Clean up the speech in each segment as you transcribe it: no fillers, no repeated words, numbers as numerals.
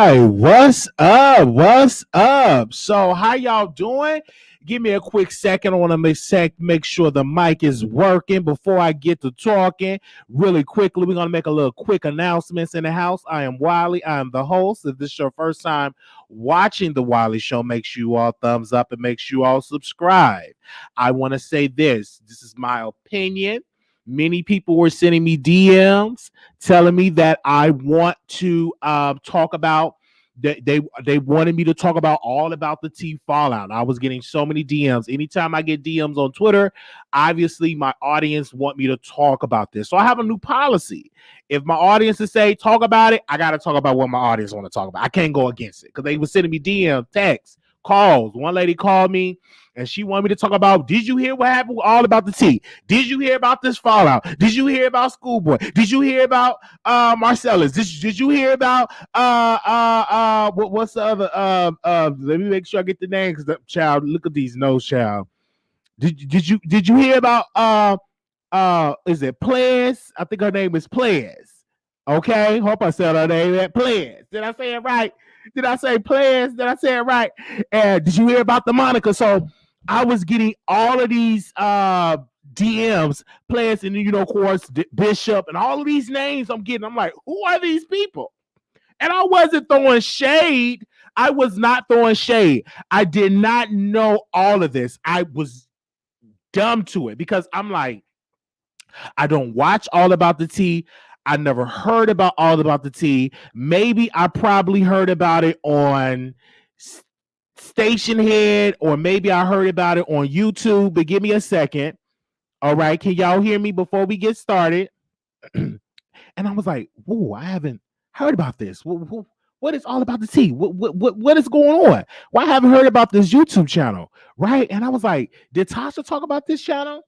right, what's up? What's up? So, how y'all doing? Give me a quick second. I want to make sure the mic is working before I get to talking. Really quickly, we're gonna make a little quick announcements in the house. I am Wiley. I am the host. If this is your first time watching the Wiley Show, make sure you all thumbs up and make sure you all subscribe. I want to say this. This is my opinion. Many people were sending me DMs telling me that I want to talk about they wanted me to talk about all about the T fallout. I was getting so many DMs. Anytime I get DMs on Twitter, obviously my audience want me to talk about this. So I have a new policy. If my audience is say talk about it, I got to talk about what my audience want to talk about. I can't go against it because they were sending me DMs, texts, calls. One lady called me and she wanted me to talk about, did you hear what happened all about the T? Did you hear about this fallout? Did you hear about Schoolboy? Did you hear about Marcellus? Did you hear about what's the other let me make sure I get the name because child, look at these notes, child. Did you hear about is it Players? I think her name is Players. Okay, hope I said her name at Players. Did I say it right? Did I say Players? Did I say it right? And did you hear about the Monica? So I was getting all of these DMs, Players, and of course, Bishop, and all of these names I'm getting. I'm like, who are these people? And I wasn't throwing shade. I was not throwing shade. I did not know all of this. I was dumb to it because I'm like, I don't watch All About the Tea. I never heard about All About the Tea. Maybe I probably heard about it on Station Head, or maybe I heard about it on YouTube. But give me a second. All right, can y'all hear me before we get started? And I was like, "Whoa, I haven't heard about this. What is All About the Tea? What is going on? Why I haven't heard about this YouTube channel?" Right? And I was like, "Did Tasha talk about this channel?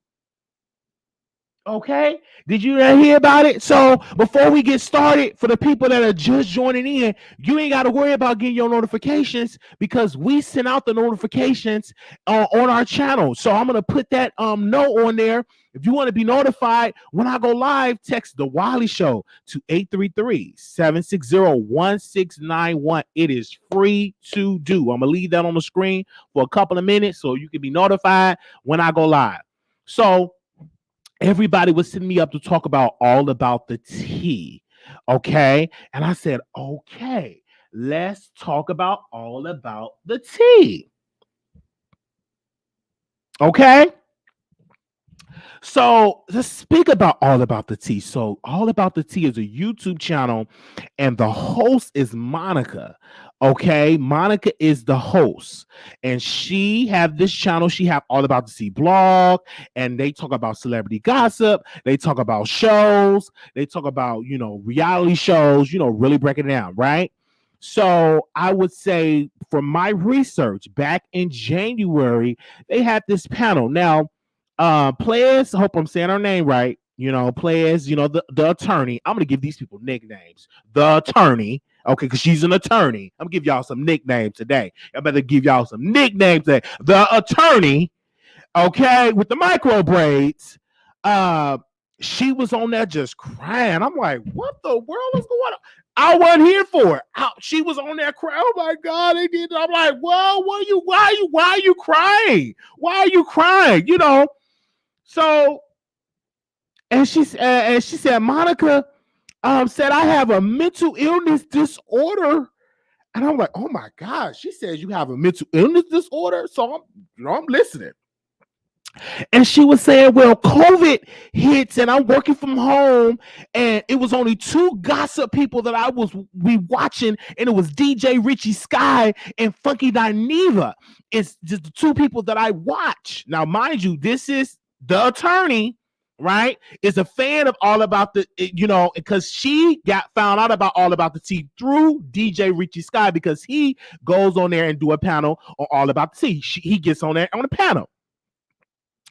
Okay, did you hear about it?" So before we get started, for the people that are just joining in, you ain't got to worry about getting your notifications because we send out the notifications on our channel. So I'm gonna put that note on there. If you want to be notified when I go live, text the Wiley Show to 833-760-1691. It is free to do. I'm gonna leave that on the screen for a couple of minutes so you can be notified when I go live. So everybody was sending me up to talk about All About the Tea. Okay. And I said, okay, let's talk about All About the Tea. Okay. So let's speak about All About the Tea. So All About the Tea is a YouTube channel, and the host is Monica. Okay, Monica is the host, and she have this channel. She have All About the Tea blog, and they talk about celebrity gossip. They talk about shows. They talk about reality shows. Really break it down, right? So I would say from my research back in January, they had this panel. Now, Players, I hope I'm saying her name right. Players, the attorney. I'm gonna give these people nicknames. The attorney, okay, because she's an attorney. I'm gonna give y'all some nicknames today. I better give y'all some nicknames today. The attorney, okay, with the micro braids. She was on there just crying. I'm like, what the world is going on? I wasn't here for it. She was on there crying. Oh my God, they did. I'm like, well, why are you crying? Why are you crying? So, and she said, Monica said, I have a mental illness disorder. And I'm like, oh my God. She says you have a mental illness disorder. So I'm listening. And she was saying, well, COVID hits and I'm working from home, and it was only two gossip people that I was watching, and it was DJ Richie Sky and Funky Dineva. It's just the two people that I watch. Now, mind you, this is the attorney, right? Is a fan of All About the, because she got found out about All About the Tea through DJ Richie Sky, because he goes on there and do a panel on All About the Tea. He gets on there on a panel.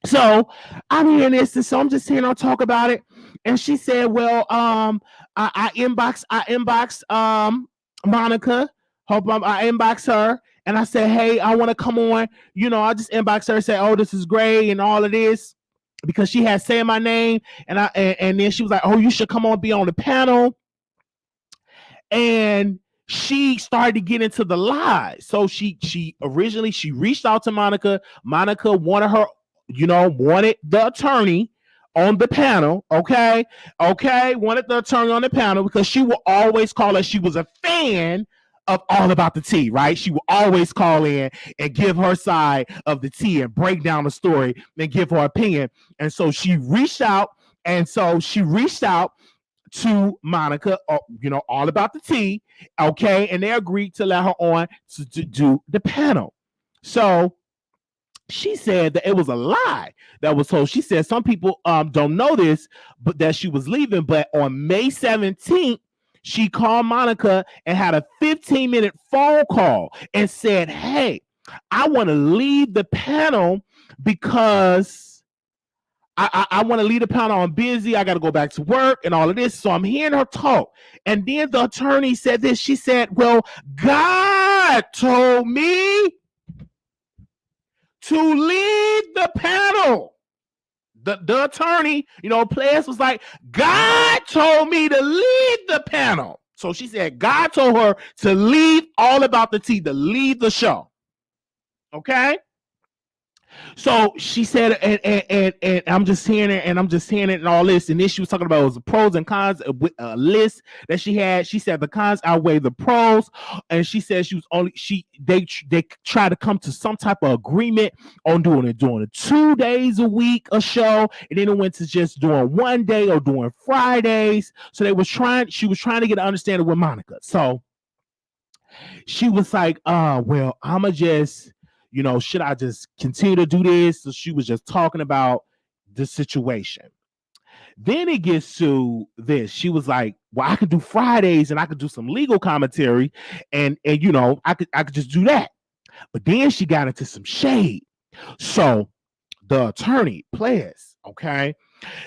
So I'm hearing this, and so I'm just hearing her talk about it. And she said, well, I inboxed Monica. Hope I inbox her. And I said, hey, I want to come on. I just inboxed her and said, oh, this is great and all of this, because she had said my name. And then she was like, oh, you should come on, be on the panel. And she started to get into the lies. So she originally she reached out to Monica. Monica wanted her, wanted the attorney on the panel. Okay. Wanted the attorney on the panel because she will always call her. She was a fan of All About the Tea, right? She will always call in and give her side of the tea and break down the story and give her opinion. And so she reached out. To Monica, All About the Tea, okay, and they agreed to let her on to do the panel. So she said that it was a lie that was told. She said some people don't know this, but that she was leaving. But on May 17th, she called Monica and had a 15-minute phone call and said, "Hey, I want to leave the panel because I want to leave the panel. I'm busy. I got to go back to work and all of this." So I'm hearing her talk. And then the attorney said this. She said, "Well, God told me to leave the panel." The attorney, Players was like, "God told me to leave the panel." So she said, God told her to leave All About the Tea, to leave the show. Okay? So she said, and I'm just hearing it, and all this. And then she was talking about it was the pros and cons with a list that she had. She said the cons outweigh the pros, and she said they tried to come to some type of agreement on doing it 2 days a week a show, and then it went to just doing one day or doing Fridays. So she was trying to get an understanding with Monica. So she was like, well, I'ma just, should I just continue to do this? So she was just talking about the situation. Then it gets to this. She was like, well, I could do Fridays and I could do some legal commentary, and I could just do that. But then she got into some shade. So the attorney, Players, okay,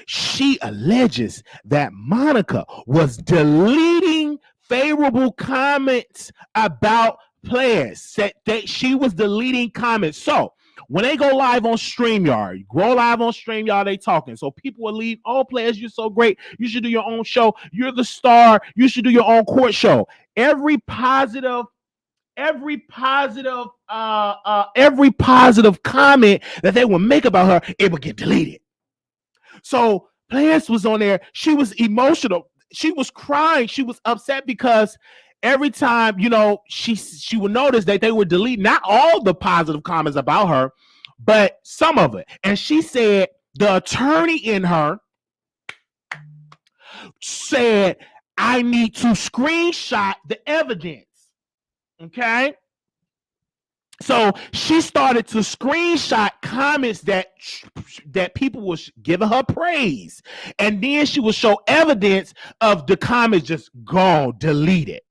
she alleges that Monica was deleting favorable comments about Players. Said that she was deleting comments. So when they go live on StreamYard, they talking. So people will leave, "Oh, Players, you're so great. You should do your own show. You're the star. You should do your own court show." Every positive comment that they would make about her, it would get deleted. So Players was on there. She was emotional. She was crying. She was upset because every time, she would notice that they would delete not all the positive comments about her, but some of it. And she said the attorney in her said, "I need to screenshot the evidence." Okay. So she started to screenshot comments that people was giving her praise. And then she would show evidence of the comments just gone, deleted.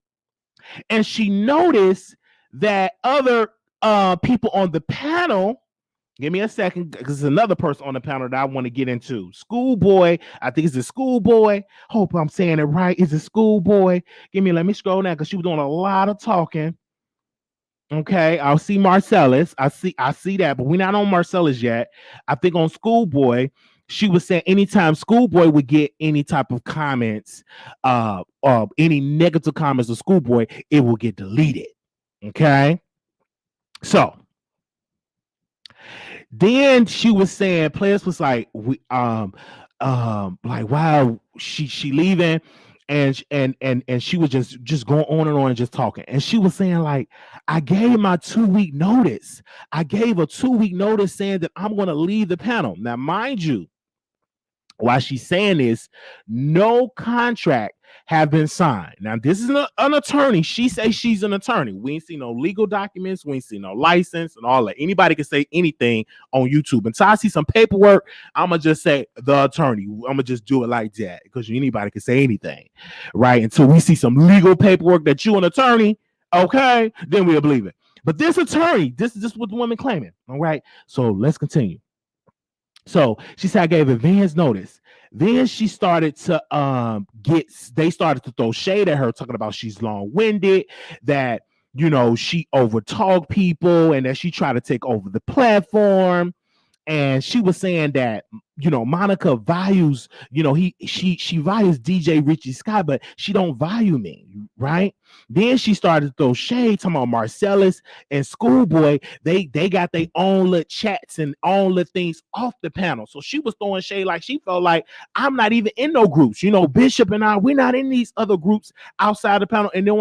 And she noticed that other people on the panel, give me a second, because there's another person on the panel that I want to get into. Schoolboy, I think it's a Schoolboy. Hope I'm saying it right. Is it Schoolboy? Let me scroll down because she was doing a lot of talking. Okay, I'll see Marcellus. I see that, but we're not on Marcellus yet. I think on Schoolboy, she was saying anytime Schoolboy would get any type of comments, any negative comments of Schoolboy, it will get deleted. Okay, so then she was saying, Players was like, like, wow, she leaving. And she was just going on and on and just talking. And she was saying, like, I gave my 2-week notice. I gave a 2-week notice saying that I'm going to leave the panel. Now, mind you, while she's saying this, no contract have been signed. Now, this is an attorney. She says she's an attorney. We ain't seen no legal documents. We ain't seen no license and all that. Anybody can say anything on YouTube. Until I see some paperwork, I'm going to just say the attorney. I'm going to just do it like that because anybody can say anything, right? Until we see some legal paperwork that you an attorney, okay, then we'll believe it. But this attorney, this is what the woman claiming, all right? So let's continue. So she said, I gave advance notice. Then she started to they started to throw shade at her, talking about she's long-winded, that she overtalked people, and that she tried to take over the platform. and she was saying that, Monica values, she values DJ Richie Scott, but she don't value me, right? Then she started to throw shade, talking about Marcellus and Schoolboy. They got their own little chats and own little things off the panel. So she was throwing shade like she felt like I'm not even in no groups. Bishop and we're not in these other groups outside the panel. And then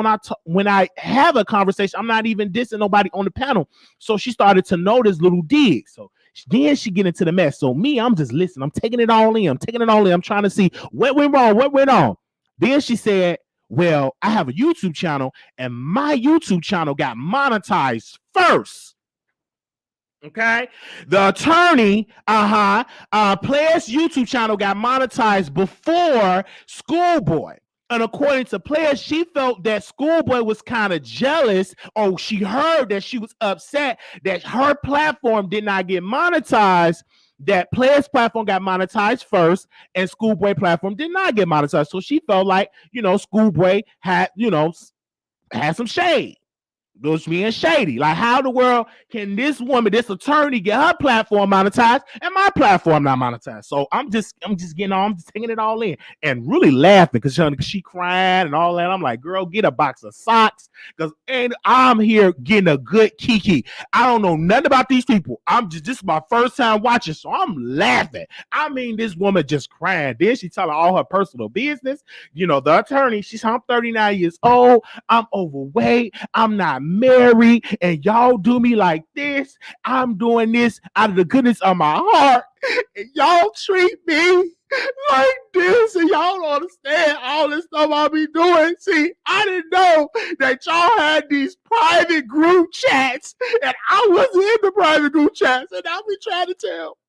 when I have a conversation, I'm not even dissing nobody on the panel. So she started to notice little digs. So then she get into the mess. So me, I'm just listening. I'm taking it all in. I'm trying to see what went wrong, what went on. Then she said, well, I have a YouTube channel, and my YouTube channel got monetized first. Okay, the attorney, Player's YouTube channel got monetized before Schoolboy. And according to Players, she felt that Schoolboy was kind of jealous, or she heard that she was upset that her platform did not get monetized, that Players platform got monetized first and Schoolboy platform did not get monetized. So she felt like, Schoolboy had some shade. Those being shady. Like, how the world can this woman, this attorney, get her platform monetized and my platform not monetized? So I'm just getting on, I'm just taking it all in and really laughing because she crying and all that. I'm like, girl, get a box of socks, and I'm here getting a good kiki. I don't know nothing about these people. This is my first time watching, so I'm laughing. I mean, this woman just crying. Then she telling all her personal business. The attorney, I'm 39 years old. I'm overweight. I'm not married, and y'all do me like this. I'm doing this out of the goodness of my heart, and y'all treat me like this, and y'all don't understand all this stuff I'll be doing. See, I didn't know that y'all had these private group chats, and I wasn't in the private group chats, and I'll be trying to tell.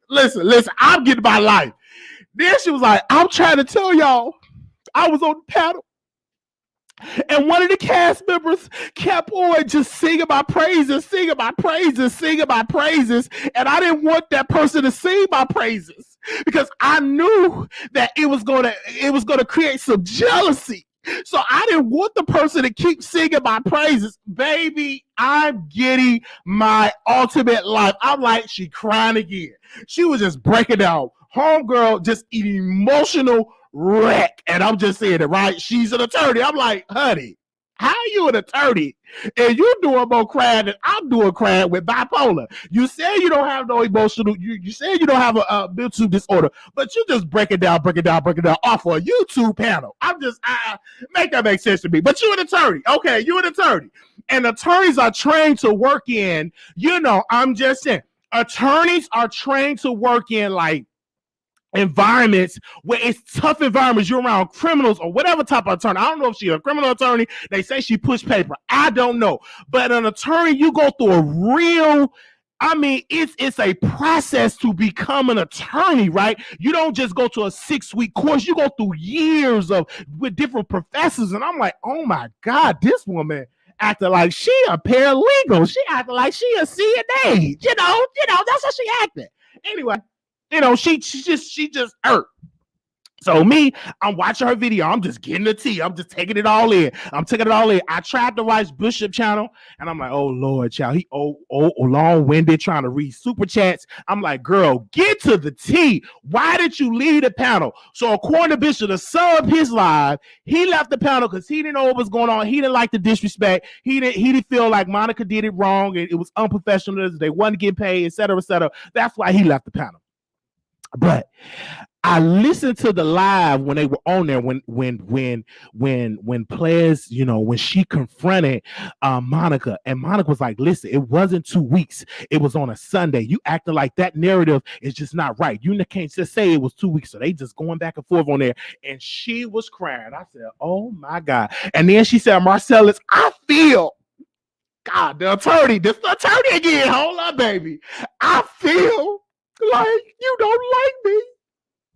Listen, I'm getting my life. Then she was like, I'm trying to tell y'all, I was on the panel, and one of the cast members kept on just singing my praises. And I didn't want that person to sing my praises because I knew that it was gonna create some jealousy. So I didn't want the person to keep singing my praises. Baby, I'm getting my ultimate life. I'm like, she crying again. She was just breaking down. Homegirl, just an emotional wreck. And I'm just saying it, right? She's an attorney. I'm like, honey, how are you an attorney? And you doing more crying than I'm doing crying with bipolar. You say you don't have no emotional, you say you don't have a mental disorder, but you just break it down off of a YouTube panel. I'm just, make that make sense to me. But you're an attorney. Okay, you're an attorney. And attorneys are trained to work in, I'm just saying, attorneys are trained to work in like environments where it's tough environments. You're around criminals or whatever type of attorney. I don't know if she's a criminal attorney. They say she pushed paper. I don't know. But an attorney, you go through a real, it's a process to become an attorney, right? You don't just go to a 6-week course. You go through years with different professors. And I'm like, oh my God, this woman acting like she a paralegal. She acting like she a CNA. That's how she acted. Anyway, she just hurt. So me, I'm watching her video. I'm just getting the tea. I'm just taking it all in. I tried to watch Bishop channel, and I'm like, oh Lord, child, he long-winded trying to read super chats. I'm like, girl, get to the tea. Why did you leave the panel? So according to Bishop, to sum up his live, he left the panel because he didn't know what was going on. He didn't like the disrespect. He didn't feel like Monica did it wrong. It was unprofessional. They wasn't getting paid, et cetera, et cetera. That's why he left the panel. But I listened to the live when they were on there when Players, when she confronted Monica, and Monica was like, listen, it wasn't 2 weeks. It was on a Sunday. You acting like that narrative is just not right. You can't just say it was 2 weeks. So they just going back and forth on there. And she was crying. I said, oh my God. And then she said, Marcellus, I feel, God, this the attorney again. Hold up, baby. I feel like you don't like me.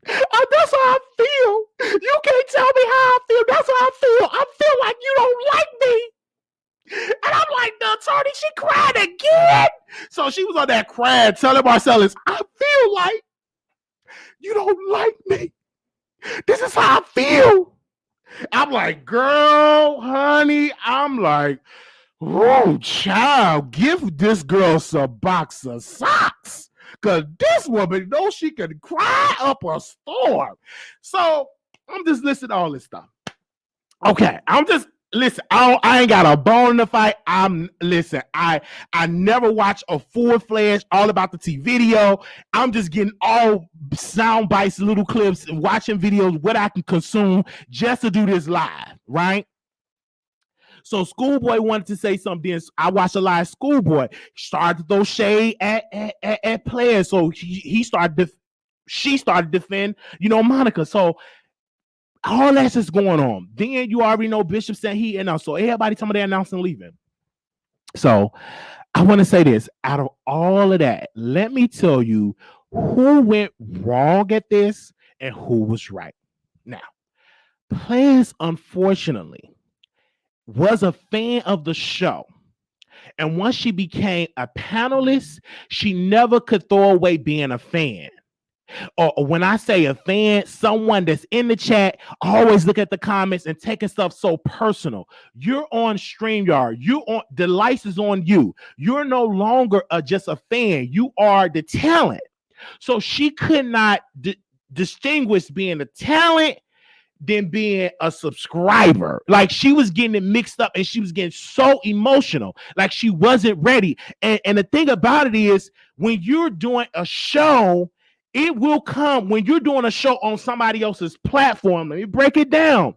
That's how I feel. You can't tell me how I feel. That's how I feel. I feel like you don't like me. And I'm like, the attorney, she cried again. So she was on that crying, telling Marcellus, I feel like you don't like me. This is how I feel. I'm like, girl, honey, I'm like, oh, child, give this girl some box of socks. because this woman knows she can cry up a storm. So I'm just listening to all this stuff. Okay, listen. I ain't got a bone in the fight. I never watch a full-fledged all about the T video. I'm just getting all sound bites, little clips, and watching videos what I can consume just to do this live, right? So Schoolboy wanted to say something. I watched a live. Schoolboy started to throw shade at players. So she started to defend, Monica. So all that's just going on. Then you already know Bishop said he announced. So everybody told me they announced and leaving. So I want to say this. Out of all of that, let me tell you who went wrong at this and who was right. Now, Players, unfortunately, was a fan of the show. And once she became a panelist, she never could throw away being a fan. Or when I say a fan, someone that's in the chat, always look at the comments and taking stuff so personal. You're on StreamYard. The license on you. You're no longer just a fan. You are the talent. So she could not distinguish being a talent than being a subscriber. Like, she was getting it mixed up and she was getting so emotional. Like, she wasn't ready. And the thing about it is, when you're doing a show, it will come when you're doing a show on somebody else's platform. Let me break it down.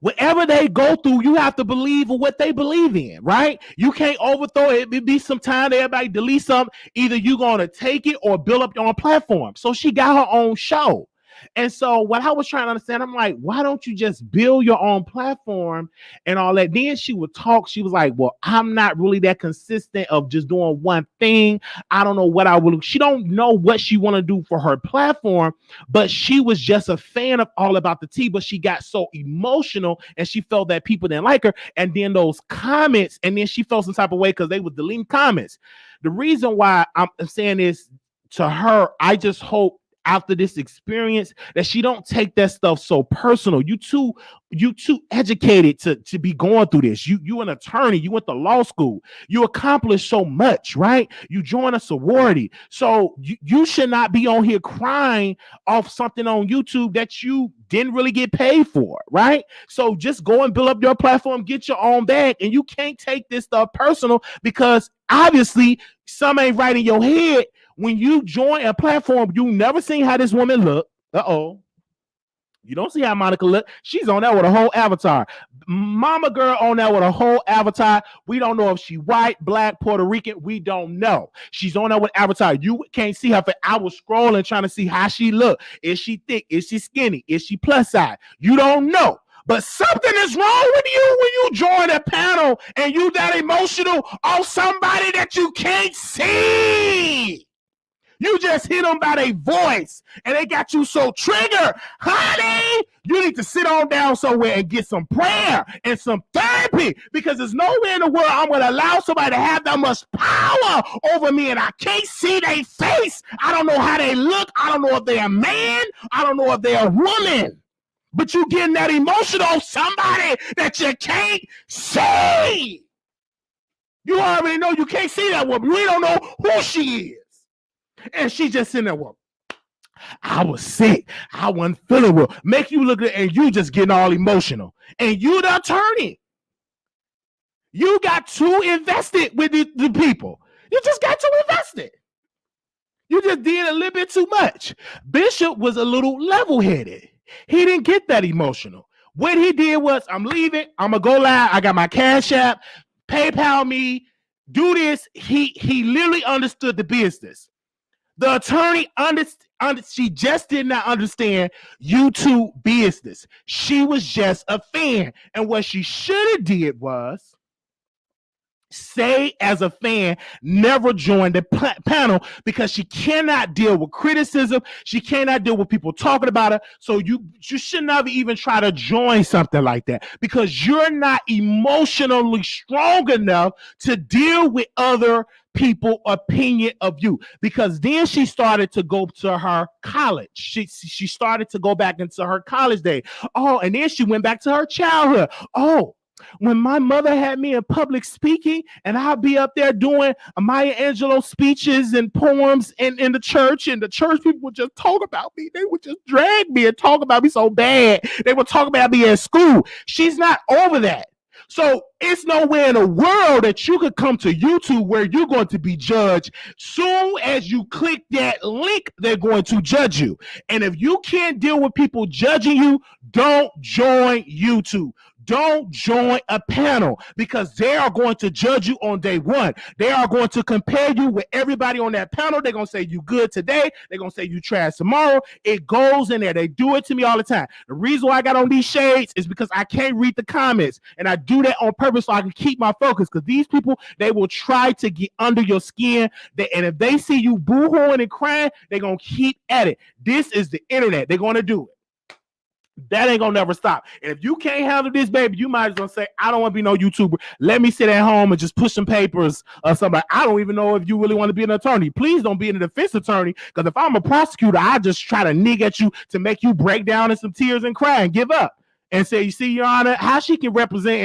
Whatever they go through, you have to believe in what they believe in, right? You can't overthrow it. It be some time that everybody delete something. Either you're going to take it or build up your own platform. So she got her own show. And so what I was trying to understand, I'm like, why don't you just build your own platform and all that? Then she would talk. She was like, well, I'm not really that consistent of just doing one thing. I don't know what I will. She don't know what she want to do for her platform, but she was just a fan of All About the Tea, but she got so emotional and she felt that people didn't like her. And then those comments, and then she felt some type of way because they were deleting comments. The reason why I'm saying this to her, I just hope after this experience that she don't take that stuff so personal. You too educated to be going through this. You an attorney, you went to law school, you accomplished so much, right? You joined a sorority. So you should not be on here crying off something on YouTube that you didn't really get paid for, right? So just go and build up your platform, get your own bag, and you can't take this stuff personal because obviously some ain't right in your head. When you join a platform, you never seen how this woman look. You don't see how Monica look. She's on there with a whole avatar. Mama girl on there with a whole avatar. We don't know if she white, black, Puerto Rican. We don't know. She's on there with avatar. You can't see her. I was scrolling trying to see how she look. Is she thick? Is she skinny? Is she plus size? You don't know. But something is wrong with you when you join a panel and you that emotional on somebody that you can't see. You just hit them by their voice and they got you so triggered. Honey, you need to sit on down somewhere and get some prayer and some therapy, because there's nowhere in the world I'm going to allow somebody to have that much power over me and I can't see their face. I don't know how they look. I don't know if they're a man. I don't know if they're a woman. But you getting that emotional on somebody that you can't see. You already know you can't see that woman. We don't know who she is. And she just sitting there, well, I was sick. I wasn't feeling well. Make you look at it and you just getting all emotional. And you the attorney. You got too invested with the people. You just got too invested. You just did a little bit too much. Bishop was a little level-headed. He didn't get that emotional. What he did was, I'm leaving. I'm going to go live. I got my Cash App. PayPal me. Do this. He literally understood the business. The attorney she just did not understand YouTube business. She was just a fan. And what she should have did was say, as a fan, never join the panel, because she cannot deal with criticism. She cannot deal with people talking about her. So you should never even try to join something like that, because you're not emotionally strong enough to deal with other people opinion of you. Because then she started to go to her college. She started to go back into her college day. Oh, and then she went back to her childhood. Oh, when my mother had me in public speaking and I'll be up there doing Maya Angelou speeches and poems in the church, and the church people would just talk about me. They would just drag me and talk about me so bad. They would talk about me at school. She's not over that. So it's nowhere in the world that you could come to YouTube where you're going to be judged. Soon as you click that link, they're going to judge you. And if you can't deal with people judging you, don't join YouTube. Don't join a panel, because they are going to judge you on day one. They are going to compare you with everybody on that panel. They're going to say you good today. They're going to say you trash tomorrow. It goes in there. They do it to me all the time. The reason why I got on these shades is because I can't read the comments, and I do that on purpose so I can keep my focus, because these people, they will try to get under your skin. And if they see you boo-hooing and crying, they're going to keep at it. This is the internet. They're going to do it. That ain't gonna never stop. And if you can't handle this, baby, you might as well say, I don't want to be no YouTuber. Let me sit at home and just push some papers or something. I don't even know if you really want to be an attorney. Please don't be an defense attorney, because if I'm a prosecutor, I just try to nig at you to make you break down in some tears and cry and give up. And say, you see, Your Honor, how she can represent,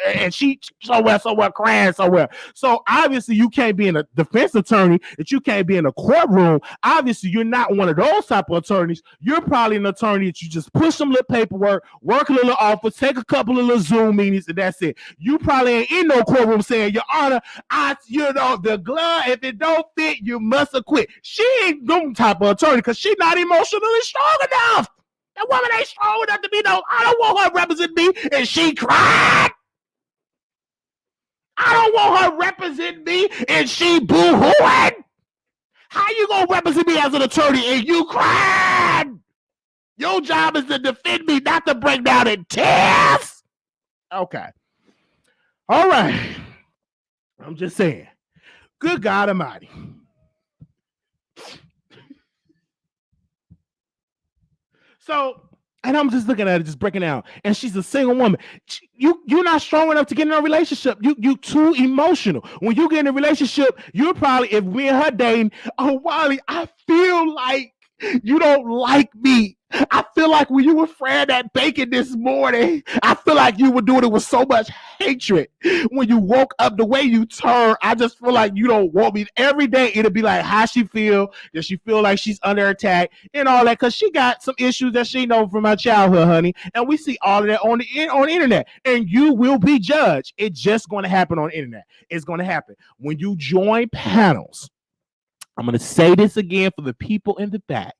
and she so well crying so well. So obviously you can't be in a defense attorney, that you can't be in a courtroom. Obviously you're not one of those type of attorneys. You're probably an attorney that you just push some little paperwork, work a little office, take a couple of little Zoom meetings, and that's it. You probably ain't in no courtroom saying, Your Honor, the glove, if it don't fit, you must acquit. She ain't no type of attorney, because she's not emotionally strong enough. That woman ain't strong enough to be no, I don't want her to represent me, and she cried. I don't want her to represent me, and she boo-hooing. How you gonna represent me as an attorney and you cried? Your job is to defend me, not to break down in tears. Okay. All right. I'm just saying. Good God Almighty. So, and I'm just looking at it, just breaking down. And she's a single woman. You're not strong enough to get in a relationship. You too emotional. When you get in a relationship, you're probably, if we and her dating, oh, Wiley, I feel like you don't like me. I feel like when you were frying that bacon this morning, I feel like you were doing it with so much hatred. When you woke up, the way you turn, I just feel like you don't want me. Every day it'll be like, how she feel? Does she feel like she's under attack and all that? Because she got some issues that she knows from her childhood, honey. And we see all of that on the internet. And you will be judged. It's just going to happen on the internet. It's going to happen. When you join panels, I'm going to say this again for the people in the back.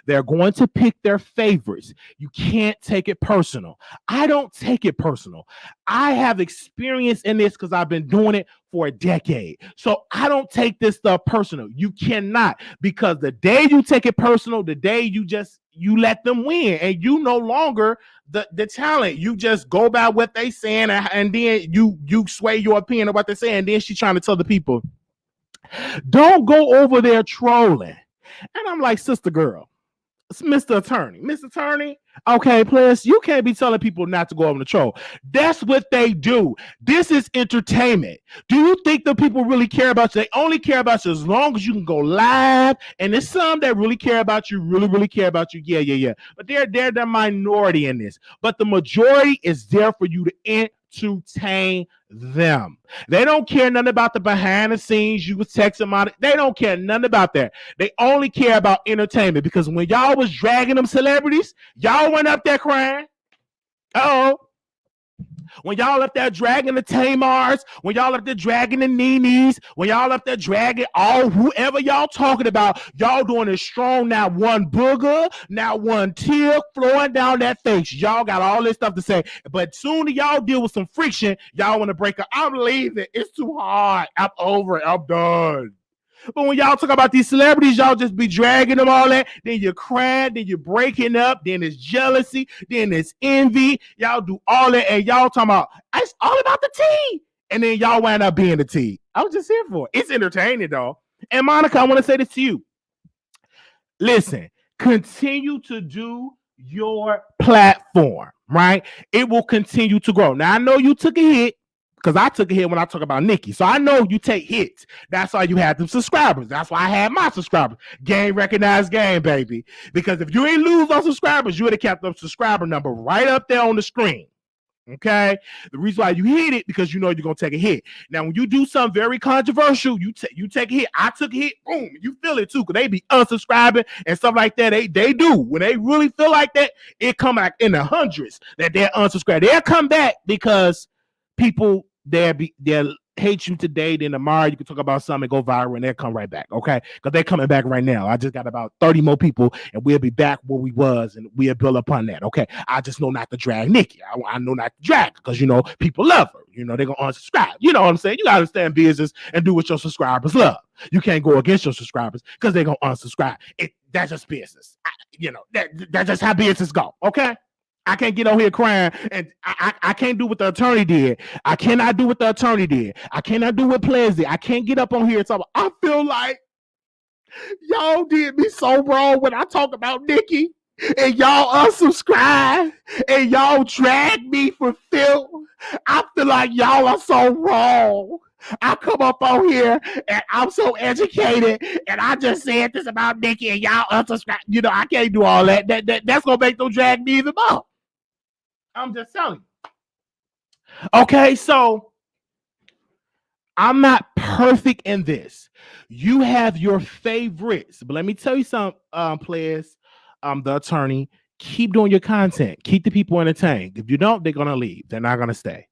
They're going to pick their favorites. You can't take it personal. I don't take it personal. I have experience in this because I've been doing it for a decade. So I don't take this stuff personal. You cannot, because the day you take it personal, the day you let them win, and you no longer the talent. You just go by what they saying, and then you sway your opinion of what they're saying. And then she's trying to tell the people, don't go over there trolling. And I'm like, sister girl, it's Mr. Attorney, okay, plus you can't be telling people not to go over the troll. That's what they do. This is entertainment. Do you think the people really care about you? They only care about you as long as you can go live. And there's some that really care about you, really care about you. Yeah. But they're the minority in this. But the majority is there for you to entertain them. They don't care nothing about the behind the scenes. You was texting out. They don't care nothing about that. They only care about entertainment, because when y'all was dragging them celebrities, y'all went up there crying. When y'all up there dragging the Tamars, when y'all up there dragging the Nenes, when y'all up there dragging all whoever y'all talking about, y'all doing it strong. Not one booger, not one tear flowing down that face. Y'all got all this stuff to say, but soon as y'all deal with some friction, y'all want to break up. I'm leaving. It's too hard. I'm over it. I'm done. But when y'all talk about these celebrities, y'all just be dragging them all that. Then you're crying, then you're breaking up, then it's jealousy, then it's envy. Y'all do all that, and y'all talking about, it's all about the tea. And then y'all wind up being the tea. I was just here for it. It's entertaining, though. And Monica, I want to say this to you. Listen, continue to do your platform, right? It will continue to grow. Now, I know you took a hit, because I took a hit when I talk about Nikki. So I know you take hits. That's why you had them subscribers. That's why I had my subscribers. Game recognized game, baby. Because if you ain't lose those subscribers, you would have kept the subscriber number right up there on the screen. Okay, the reason why you hit it because you know you're gonna take a hit. Now, when you do something very controversial, you take a hit. I took a hit, boom, you feel it too, because they be unsubscribing and stuff like that. They do when they really feel like that, it come back in the hundreds that they're unsubscribed. They'll come back because people they'll hate you today, then tomorrow you can talk about something and go viral and they'll come right back. Okay, because they're coming back right now. I just got about 30 more people and we'll be back where we was and we'll build upon that. Okay, I just know not to drag Nikki. I know not to drag because you know people love her. You know they're gonna unsubscribe. You know what I'm saying? You gotta understand business and do what your subscribers love. You can't go against your subscribers because they're gonna unsubscribe. That's just business. That's just how business go. Okay. I can't get on here crying, and I can't do what the attorney did. I cannot do what the attorney did. I cannot do what Players did. I can't get up on here and talk about, I feel like y'all did me so wrong when I talk about Nikki, and y'all unsubscribe, and y'all drag me for filth. I feel like y'all are so wrong. I come up on here and I'm so educated and I just said this about Nikki and y'all unsubscribe. You know, I can't do all that. That's going to make them drag me even more. I'm just telling you. Okay, so I'm not perfect in this. You have your favorites, but let me tell you something, players. The attorney, keep doing your content. Keep the people entertained. If you don't, they're going to leave. They're not going to stay.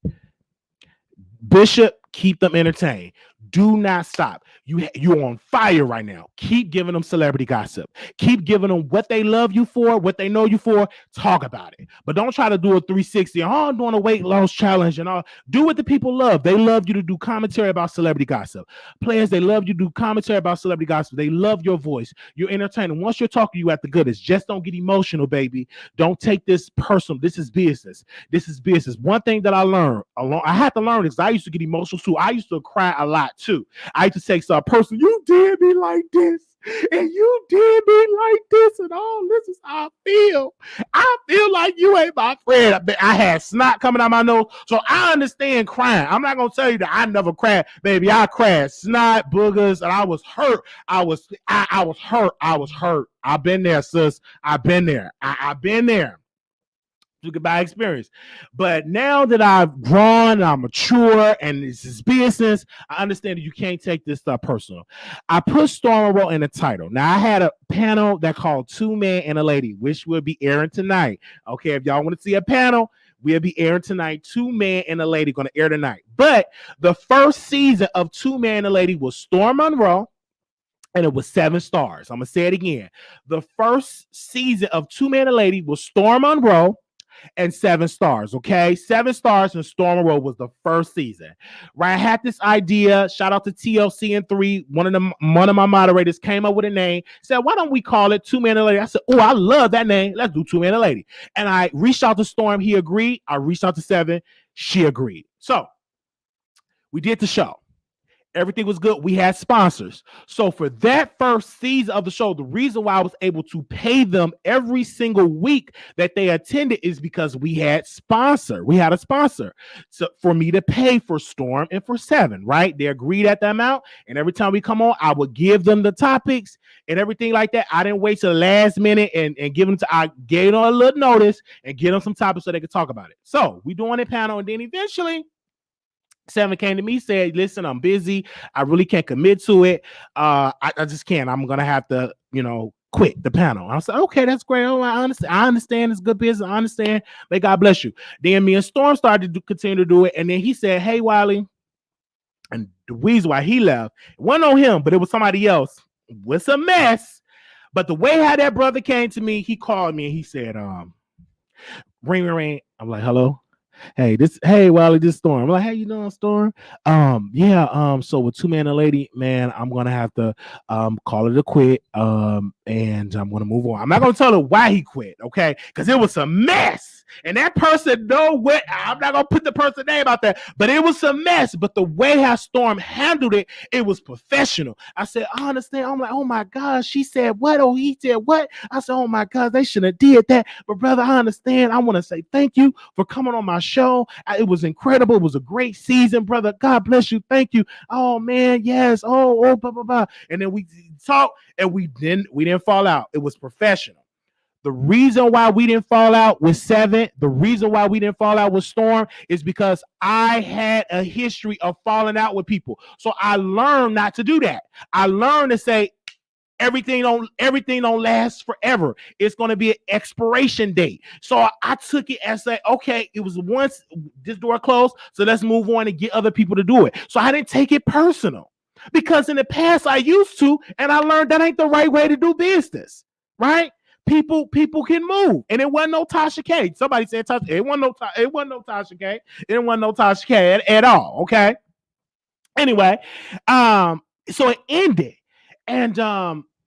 Bishop, keep them entertained. Do not stop. You're on fire right now. Keep giving them celebrity gossip. Keep giving them what they love you for, what they know you for. Talk about it. But don't try to do a 360. Oh, I'm doing a weight loss challenge and all. Do what the people love. They love you to do commentary about celebrity gossip. Players, they love you to do commentary about celebrity gossip. They love your voice. You're entertaining. Once you're talking, you at the goodest. Just don't get emotional, baby. Don't take this personal. This is business. This is business. One thing that I learned, I had to learn this. I used to get emotional too. I used to cry a lot too. I used to say to a person, you did me like this, and you did me like this, and all this is how I feel. I feel like you ain't my friend. I had snot coming out my nose, so I understand crying. I'm not gonna tell you that I never cried, baby. I cried, snot, boogers, and I was hurt. I was hurt. I was hurt. I've been there, sis. I've been there. I've been there. Goodbye experience. But now that I've grown, I'm mature, and this is business, I understand that you can't take this stuff personal. I put Storm Monroe in the title. Now I had a panel that called Two Men and a Lady, which will be airing tonight. Okay, if y'all want to see a panel, we'll be airing tonight. Two Men and a Lady going to air tonight. But the first season of Two Men and a Lady was Storm Monroe, and it was 7 stars. I'm gonna say it again. The first season of Two Men and a Lady was Storm Monroe and 7 stars. Okay, 7 stars, and Storm Monroe was the first season. Right, I had this idea. Shout out to TLC and 3. One of my moderators came up with a name. Said, "Why don't we call it Two Men and a Lady?" I said, "Oh, I love that name. Let's do Two Men and a Lady." And I reached out to Storm. He agreed. I reached out to 7. She agreed. So we did the show. Everything was good. We had sponsors. So for that first season of the show, the reason why I was able to pay them every single week that they attended is because we had a sponsor so for me to pay for Storm and for 7, right? They agreed at the amount. And every time we come on, I would give them the topics and everything like that. I didn't wait till the last minute and give them I gave them a little notice and give them some topics so they could talk about it. So we doing a panel, and then eventually 7 came to me, said, "Listen, I'm busy. I really can't commit to it. I just can't. I'm gonna have to, quit the panel." I said, "Okay, that's great. Oh, I understand. It's good business. I understand. May God bless you." Then me and Storm started to continue to do it, and then he said, "Hey, Wiley," and the reason why he left, it wasn't on him, but it was somebody else. It was a mess. But the way how that brother came to me, he called me and he said, "Ring, ring, ring." I'm like, "Hello." Hey, Wiley, this Storm. I'm like, "How you doing, Storm?" So with Two Men and a Lady, man, I'm gonna have to call it a quit. And I'm gonna move on. I'm not gonna tell her why he quit, okay? Because it was a mess. And that person I'm not gonna put the person's name out there, but it was a mess. But the way how Storm handled it, it was professional. I said, "I understand." I'm like, "Oh my gosh." She said, "What?" Oh, he said, "What?" I said, "Oh my God, they shouldn't have did that." But brother, I understand. I want to say thank you for coming on my show. It was incredible. It was a great season, brother. God bless you. Thank you. Oh man, yes. Oh, blah, blah, blah. And then we talked, and we didn't fall out. It was professional. The reason why we didn't fall out with Seven, the reason why we didn't fall out with Storm is because I had a history of falling out with people. So I learned not to do that. I learned to say, everything don't last forever. It's going to be an expiration date. So I took it as say, okay, it was once this door closed, so let's move on and get other people to do it. So I didn't take it personal, because in the past I used to, and I learned that ain't the right way to do business, right? People can move, and it wasn't no Tasha K. Somebody said Tasha. It wasn't no Tasha K. It wasn't no Tasha K at all. Okay. Anyway, so it ended, and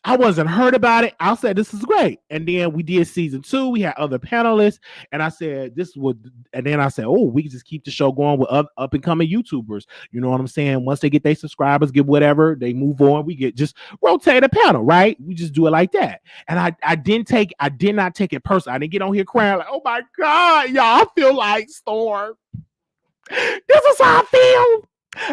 I wasn't hurt about it. I said this is great, and then we did season 2. We had other panelists, and I said this would, and then I said, oh, we can just keep the show going with up and coming YouTubers. You know what I'm saying? Once they get their subscribers, get whatever, they move on. We get just rotate a panel, right? We just do it like that. And I did not take it personal. I didn't get on here crying like, oh my God, y'all, I feel like Storm. This is how I feel.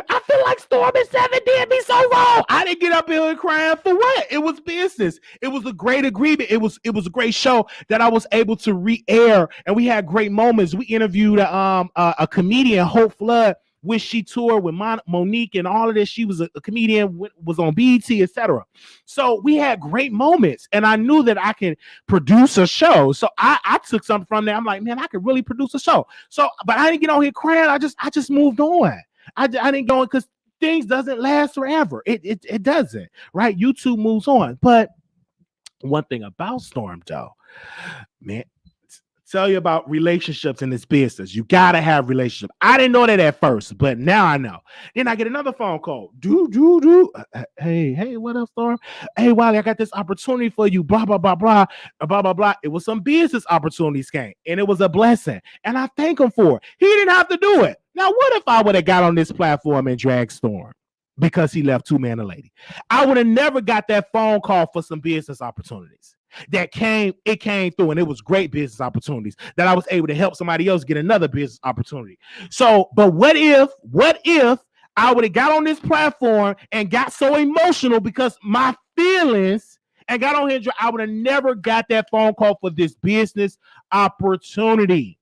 I feel like Storm and Seven did me so wrong. I didn't get up here and crying for what? It was business. It was a great agreement. It was a great show that I was able to re-air, and we had great moments. We interviewed a comedian, Hope Flood, which she toured with Monique and all of this. She was a comedian, was on BET, etc. So we had great moments, and I knew that I can produce a show. So I took something from there. I'm like, man, I could really produce a show. So, but I didn't get on here crying. I just moved on. I didn't go, because things doesn't last forever. It doesn't, right? YouTube moves on. But one thing about Storm, though, man, tell you about relationships in this business. You gotta have relationships. I didn't know that at first, but now I know. Then I get another phone call. Hey, what up, Storm? Hey, Wiley, I got this opportunity for you. Blah blah blah blah blah blah blah. It was some business opportunities came, and it was a blessing, and I thank him for it. He didn't have to do it. Now, what if I would have got on this platform and dragged Storm because he left Two Man a Lady? I would have never got that phone call for some business opportunities. It came through, and it was great business opportunities that I was able to help somebody else get another business opportunity. So, but what if I would have got on this platform and got so emotional because my feelings, and got on here, I would have never got that phone call for this business opportunity.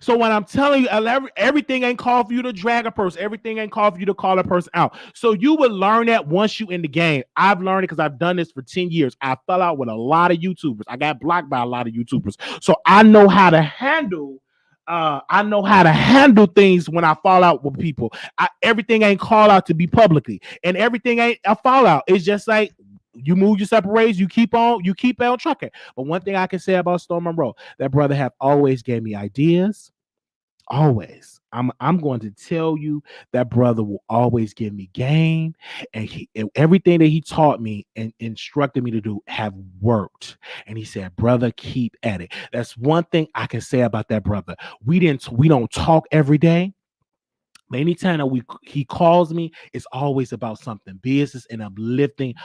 So when I'm telling you, everything ain't called for you to drag a person. Everything ain't called for you to call a person out. So you would learn that once you in the game. I've learned it because I've done this for 10 years. I fell out with a lot of YouTubers. I got blocked by a lot of YouTubers. So I know how to handle things when I fall out with people. Everything ain't called out to be publicly, and everything ain't a fallout. It's just like, you move your separate ways, you keep on trucking. But one thing I can say about Storm Monroe, that brother have always gave me ideas. Always. I'm going to tell you, that brother will always give me game, and everything that he taught me and instructed me to do have worked. And he said, brother, keep at it. That's one thing I can say about that brother. We don't talk every day. But anytime that he calls me, it's always about something business and uplifting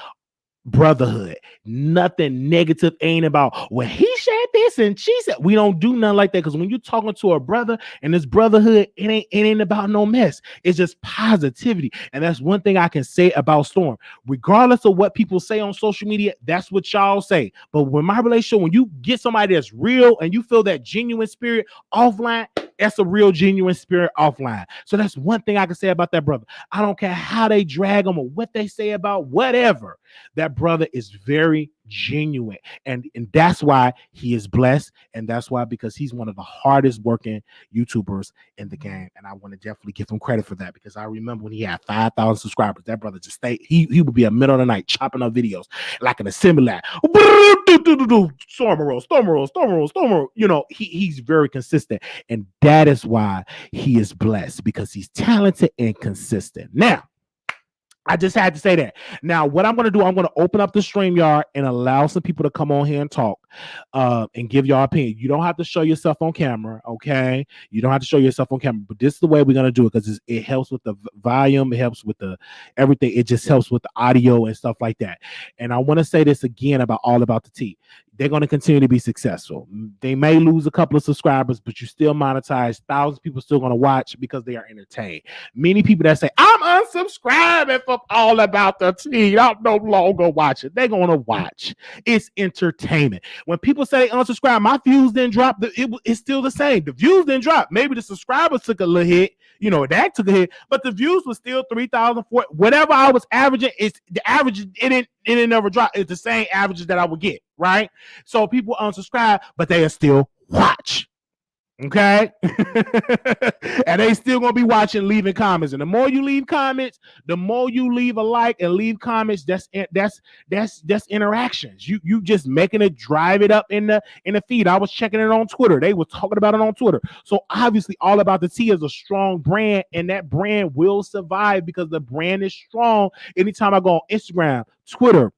brotherhood. Nothing negative. Ain't about, well, he said this and she said. We don't do nothing like that, because when you're talking to a brother and this brotherhood, it ain't about no mess. It's just positivity. And that's one thing I can say about Storm. Regardless of what people say on social media, that's what y'all say. But when my relationship, when you get somebody that's real and you feel that genuine spirit offline, that's a real genuine spirit offline. So that's one thing I can say about that brother. I don't care how they drag him or what they say about whatever. That brother is very genuine, and that's why he is blessed, and that's why, because he's one of the hardest working YouTubers in the game, and I want to definitely give him credit for that, because I remember when he had 5,000 subscribers, that brother just stayed. He would be a middle of the night chopping up videos like an assembly line. Storm Monroe. You know, he's very consistent, and that is why he is blessed, because he's talented and consistent. Now, I just had to say that. Now, what I'm going to do, I'm going to open up the StreamYard and allow some people to come on here and talk. and give your opinion. You don't have to show yourself on camera, okay? You don't have to show yourself on camera, but this is the way we're gonna do it because it helps with the volume, it helps with the everything. It just helps with the audio and stuff like that. And I want to say this again about All About the Tea. They're going to continue to be successful. They may lose a couple of subscribers, but you still monetize. Thousands of people still going to watch because they are entertained. Many people that say, I'm unsubscribing from All About the Tea, I'm no longer watching. They're going to watch. It's entertainment. When people say they unsubscribe, my views didn't drop. It's still the same. The views didn't drop. Maybe the subscribers took a little hit. You know, that took a hit, but the views was still 3,000, 4,000. Whatever I was averaging, it's the average. It didn't never drop. It's the same averages that I would get, right? So people unsubscribe, but they are still watch. Okay. And they still gonna be watching, leaving comments. And the more you leave comments, the more you leave a like and leave comments, that's interactions. You just making it, drive it up in the feed. I was checking it on Twitter. They were talking about it on Twitter. So obviously All About the Tea is a strong brand, and that brand will survive because the brand is strong. Anytime I go on Instagram, Twitter,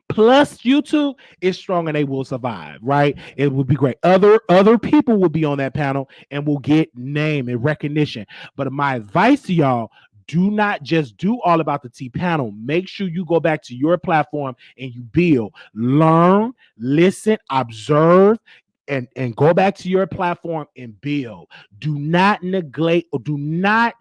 plus YouTube is strong, and they will survive, right? It would be great. Other people will be on that panel and will get name and recognition. But my advice to y'all, do not just do All About the Tea panel. Make sure you go back to your platform and you build, learn, listen, observe, and go back to your platform and build. Do not neglect, or do not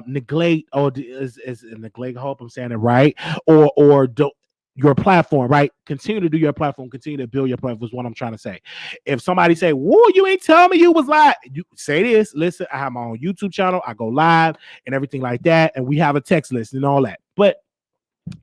neglect, or is neglect, I hope I'm saying it right, or do your platform, right? Continue to do your platform, continue to build your platform is what I'm trying to say. If somebody say, whoa, you ain't tell me you was live, you say this, listen, I have my own YouTube channel, I go live and everything like that, and we have a text list and all that. But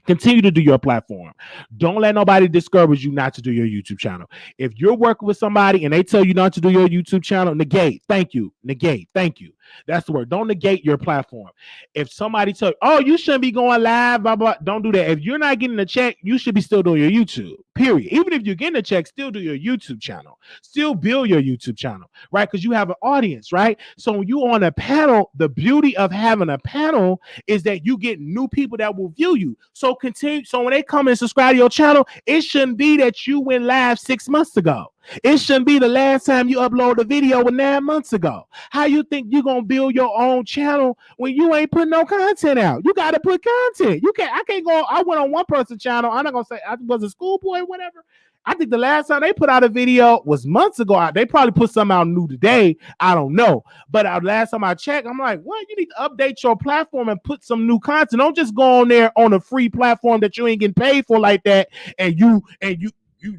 continue to do your platform. Don't let nobody discourage you not to do your YouTube channel. If you're working with somebody and they tell you not to do your YouTube channel, negate. Thank you. Negate. Thank you. That's the word. Don't negate your platform. If somebody tells you, oh, you shouldn't be going live, blah, blah, don't do that. If you're not getting a check, you should be still doing your YouTube, period. Even if you're getting a check, still do your YouTube channel. Still build your YouTube channel, right? Because you have an audience, right? So when you on a panel, the beauty of having a panel is that you get new people that will view you. So continue. So when they come and subscribe to your channel, it shouldn't be that you went live 6 months ago. It shouldn't be the last time you upload a video 9 months ago. How you think you're gonna build your own channel when you ain't putting no content out? You gotta put content. You can't. I can't go. I went on one person's channel. I'm not gonna say I was a schoolboy, whatever. I think the last time they put out a video was months ago. They probably put something out new today. I don't know. But last time I checked, I'm like, what? You need to update your platform and put some new content. Don't just go on there on a free platform that you ain't getting paid for like that. And you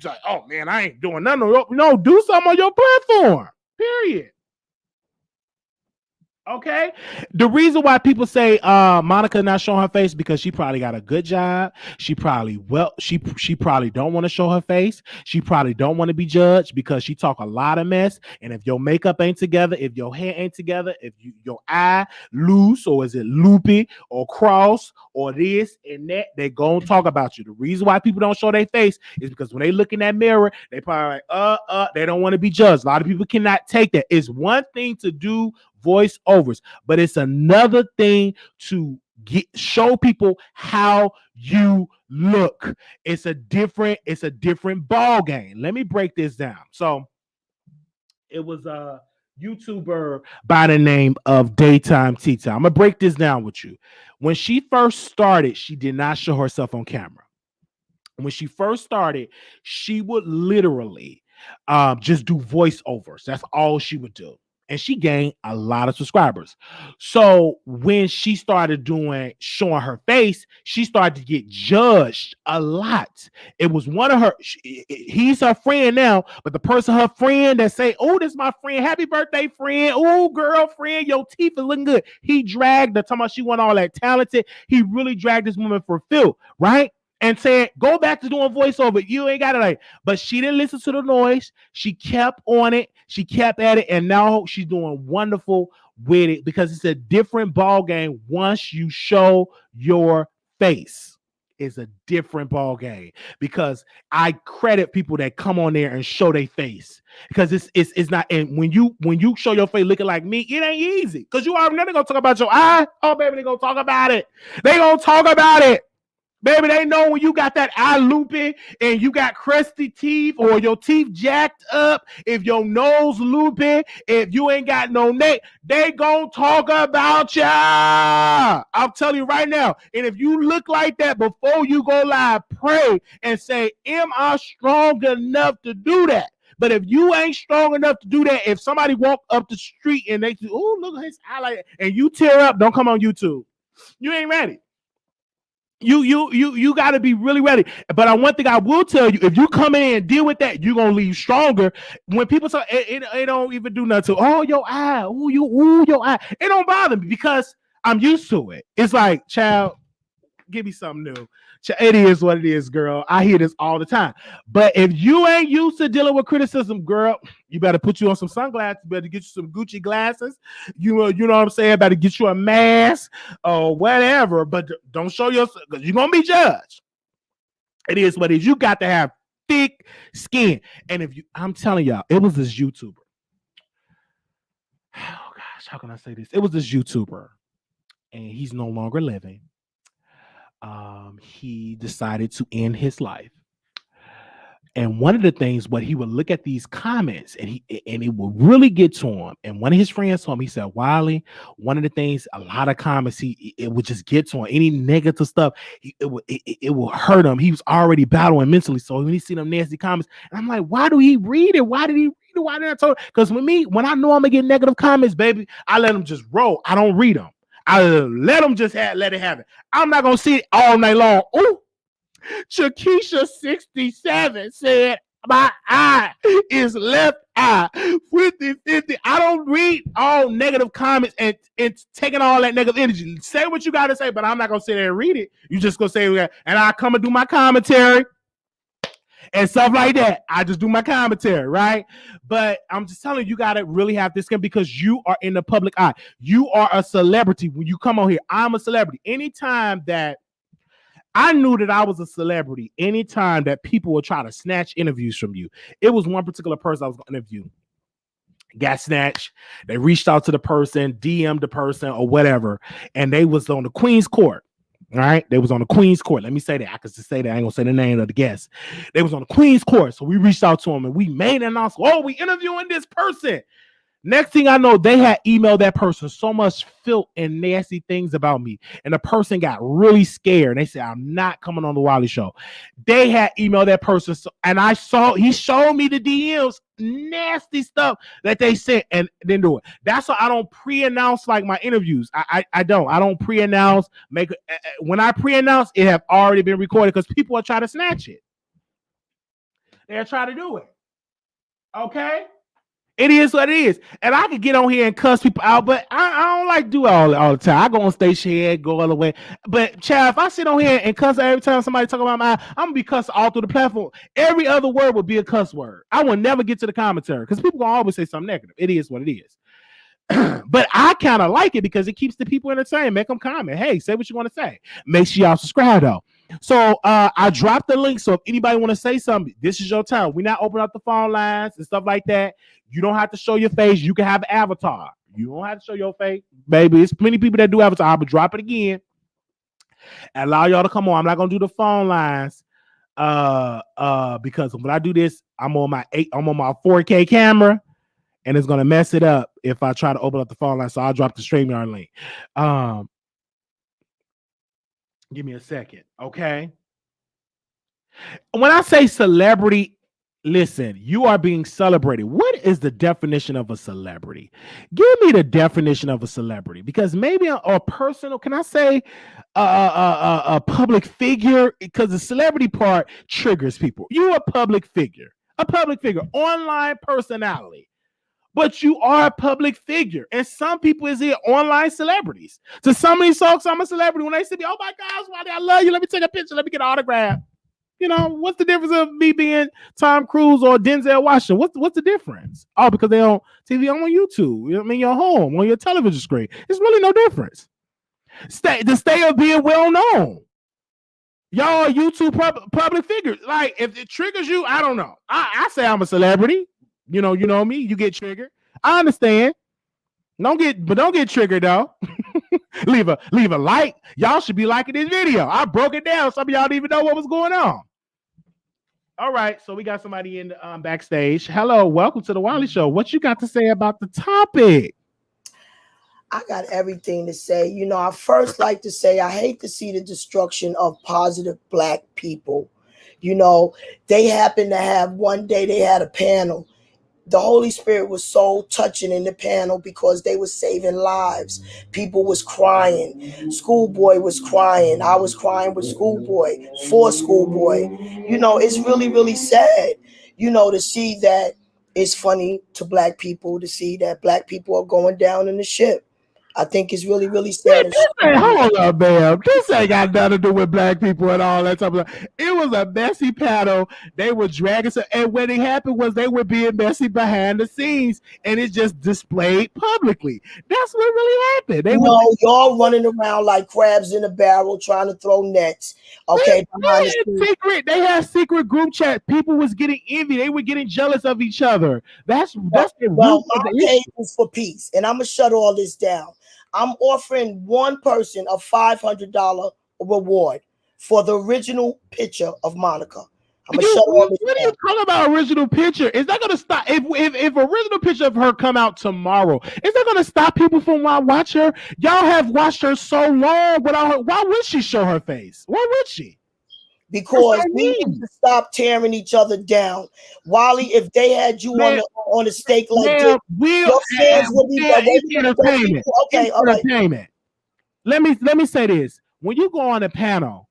like, oh man, I ain't doing nothing. No, do something on your platform. Period. Okay. The reason why people say Monica not showing her face because she probably got a good job. She probably she probably don't want to show her face. She probably don't want to be judged because she talk a lot of mess. And if your makeup ain't together, if your hair ain't together, if your eye loose, or is it loopy or cross or this and that, they gonna talk about you. The reason why people don't show their face is because when they look in that mirror, they probably like, they don't want to be judged. A lot of people cannot take that. It's one thing to do voiceovers, but it's another thing to show people how you look. It's a different ball game. Let me break this down. So it was a YouTuber by the name of Daytime Tea Time. I'm gonna break this down with you. When she first started, she did not show herself on camera. When she first started, she would literally just do voiceovers. That's all she would do. And she gained a lot of subscribers. So when she started showing her face, she started to get judged a lot. It was one of her, he's her friend now, but the person, her friend that say, oh, this is my friend, happy birthday, friend. Oh, girlfriend, your teeth is looking good. He dragged her, talking about she wasn't all that talented. He really dragged this woman for filth, right? And said, go back to doing voiceover. You ain't got it. Like, but she didn't listen to the noise. She kept on it. She kept at it. And now she's doing wonderful with it because it's a different ball game once you show your face. It's a different ball game because I credit people that come on there and show their face because it's not. And when you show your face looking like me, it ain't easy because you already know they're gonna talk about your eye. Oh, baby, they're gonna talk about it. They gonna talk about it. Baby, they know when you got that eye loopy and you got crusty teeth or your teeth jacked up, if your nose loopy, if you ain't got no neck, they gonna talk about ya. I'm telling you right now. And if you look like that before you go live, pray and say, am I strong enough to do that? But if you ain't strong enough to do that, if somebody walk up the street and they say, oh, look at his eye like that, and you tear up, don't come on YouTube. You ain't ready. You got to be really ready. But one thing I will tell you, if you come in and deal with that, you're gonna leave stronger. When people say it don't even do nothing. Oh, your eye, your eye. It don't bother me because I'm used to it. It's like, child, give me something new. It is what it is, girl. I hear this all the time. But if you ain't used to dealing with criticism, girl, you better put you on some sunglasses. You better get you some Gucci glasses. You know what I'm saying? Better get you a mask or whatever. But don't show yourself because you're gonna be judged. It is what it is. You got to have thick skin. And I'm telling y'all, it was this YouTuber. Oh gosh, how can I say this? It was this YouTuber, and he's no longer living. He decided to end his life. And one of the things, what he would look at these comments and it would really get to him. And one of his friends told him, he said, Wiley, one of the things, a lot of comments, it would just get to him. Any negative stuff, it will hurt him. He was already battling mentally. So when he see them nasty comments, and I'm like, why do he read it? Why did he read it? Why did I tell him? Because when I know I'm gonna get negative comments, baby, I let them just roll. I don't read them. I let them just let it happen. I'm not gonna see it all night long. Ooh, Chakisha67 said my eye is left eye 50-50. I don't read all negative comments and taking all that negative energy. Say what you gotta say, but I'm not gonna sit there and read it. You just gonna say, and I come and do my commentary and stuff like that. I just do my commentary, right? But I'm just telling you, you got to really have this skin because you are in the public eye. You are a celebrity. When you come on here, I'm a celebrity. Anytime that I knew that I was a celebrity, anytime that people would try to snatch interviews from you, it was one particular person I was going to interview. Got snatched. They reached out to the person, DM'd the person or whatever, and they was on the Queen's Court. All right, they was on the Queen's Court. Let me say that. I could just say that. I ain't gonna say the name of the guest. They was on the Queen's Court. So we reached out to them and we made an announcement. Oh, we interviewing this person. Next thing I know, they had emailed that person so much filth and nasty things about me. And the person got really scared. They said, I'm not coming on the Wiley Show. They had emailed that person. And he showed me the DMs, nasty stuff that they sent and didn't do it. That's why I don't pre-announce like my interviews. I don't pre-announce. When I pre-announce, it have already been recorded because people are trying to snatch it. They're trying to do it. Okay? It is what it is. And I could get on here and cuss people out, but I don't like to do it all the time. I go on station head, go all the way. But, child, if I sit on here and cuss every time somebody talk about my eye, I'm going to be cussing all through the platform. Every other word would be a cuss word. I will never get to the commentary because people going to always say something negative. It is what it is. But I kind of like it because it keeps the people entertained. Make them comment. Hey, say what you want to say. Make sure y'all subscribe, though. So I dropped the link. So if anybody want to say something, this is your time. We're not opening up the phone lines and stuff like that. You don't have to show your face. You can have an avatar. You don't have to show your face, baby. It's plenty of people that do avatar. I'm gonna drop it again. Allow y'all to come on. I'm not gonna do the phone lines because when I do this, I'm on my 4K camera, and it's gonna mess it up if I try to open up the phone line. So I'll drop the StreamYard link. Give me a second, okay? When I say celebrity, listen, you are being celebrated. What is the definition of a celebrity? Give me the definition of a celebrity, because maybe a personal, can I say a public figure? Because the celebrity part triggers people. You're a public figure, online personality. But you are a public figure. And some people is here online celebrities. To some of these folks, I'm a celebrity. When they say, oh my gosh, Wiley, I love you. Let me take a picture. Let me get an autograph. You know, what's the difference of me being Tom Cruise or Denzel Washington? What's the difference? Oh, because they're on TV, I'm on YouTube. You know what I mean? Your home, on your television screen. It's really no difference. The state of being well known. Y'all are YouTube public figures. Like, if it triggers you, I don't know. I say I'm a celebrity. You know me. You get triggered. I understand. Don't get triggered though. leave a like. Y'all should be liking this video. I broke it down. Some of y'all didn't even know what was going on. All right, so we got somebody in backstage. Hello, welcome to the Wiley Show. What you got to say about the topic? I got everything to say. You know, I first like to say I hate to see the destruction of positive Black people. You know, they happened to have one day they had a panel. The Holy Spirit was so touching in the panel because they were saving lives. People was crying. Schoolboy was crying. I was crying with Schoolboy, for Schoolboy. You know, it's really, really sad, you know, to see that. It's funny to Black people to see that Black people are going down in the ship. I think it's really, really sad. Hold up, ma'am. This ain't got nothing to do with Black people and all that type of stuff. It was a messy panel. They were dragging, and what it happened was they were being messy behind the scenes, and it just displayed publicly. That's what really happened. They were y'all running around like crabs in a barrel trying to throw nets. Okay, they had secret group chat. People was getting envy. They were getting jealous of each other. That's the root of the issue. Is for peace, and I'm gonna shut all this down. I'm offering one person a $500 reward for the original picture of Monica. What are you talking about? Original picture? Is that going to stop? If original picture of her come out tomorrow, is that going to stop people from watching her? Y'all have watched her so long without her. Why would she show her face? Why would she? Because we need to stop tearing each other down. Wiley, if they had you on a stake like this, your fans would be entertainment. Okay, entertainment. Let me say this: when you go on a panel,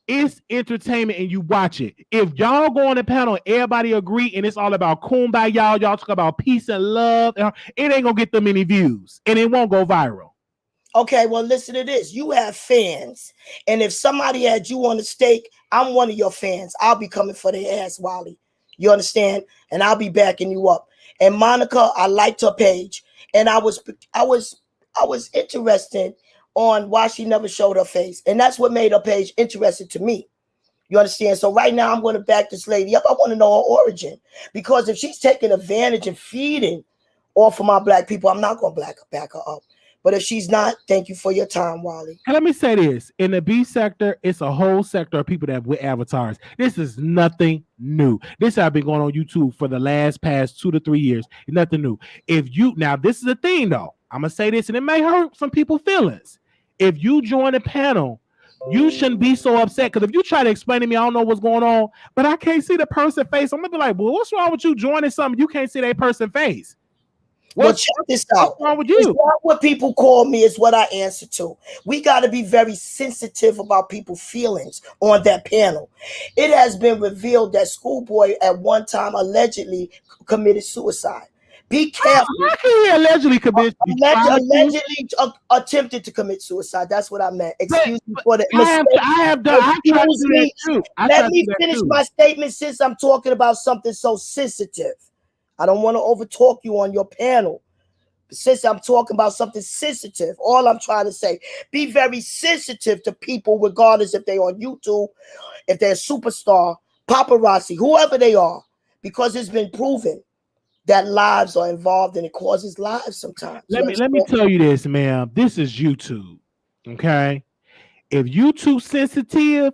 it's entertainment and you watch it. If y'all go on a panel, everybody agree, and it's all about kumbaya, y'all talk about peace and love, it ain't gonna get them many views, and it won't go viral. Okay, well, listen to this. You have fans, and if somebody had you on the stake, I'm one of your fans. I'll be coming for their ass, Wiley. You understand? And I'll be backing you up. And Monica, I liked her page, and I was interested on why she never showed her face, and that's what made her page interesting to me. You understand? So right now, I'm going to back this lady up. I want to know her origin, because if she's taking advantage and feeding off of my Black people, I'm not going to back her up. But if she's not, thank you for your time, Wiley. And let me say this. In the B sector, it's a whole sector of people that with avatars. This is nothing new. This has been going on YouTube for the past 2 to 3 years. It's nothing new. Now, this is the thing, though. I'm going to say this, and it may hurt some people's feelings. If you join a panel, you shouldn't be so upset. Because if you try to explain to me, I don't know what's going on, but I can't see the person's face, I'm going to be like, well, what's wrong with you joining something you can't see their person's face? Well, check this out. What's wrong with you? It's not what people call me, it's what I answer to. We got to be very sensitive about people's feelings on that panel. It has been revealed that Schoolboy at one time allegedly committed suicide. Be careful. How can he allegedly commit? Allegedly attempted to commit suicide. That's what I meant. Excuse me for the mistake. I have done. I tried to do that too. Let me finish my statement since I'm talking about something so sensitive. I don't want to overtalk you on your panel. But since I'm talking about something sensitive, all I'm trying to say, be very sensitive to people, regardless if they're on YouTube, if they're a superstar, paparazzi, whoever they are, because it's been proven that lives are involved and it causes lives sometimes. Let me tell you this, ma'am. This is YouTube. Okay. If YouTube sensitive,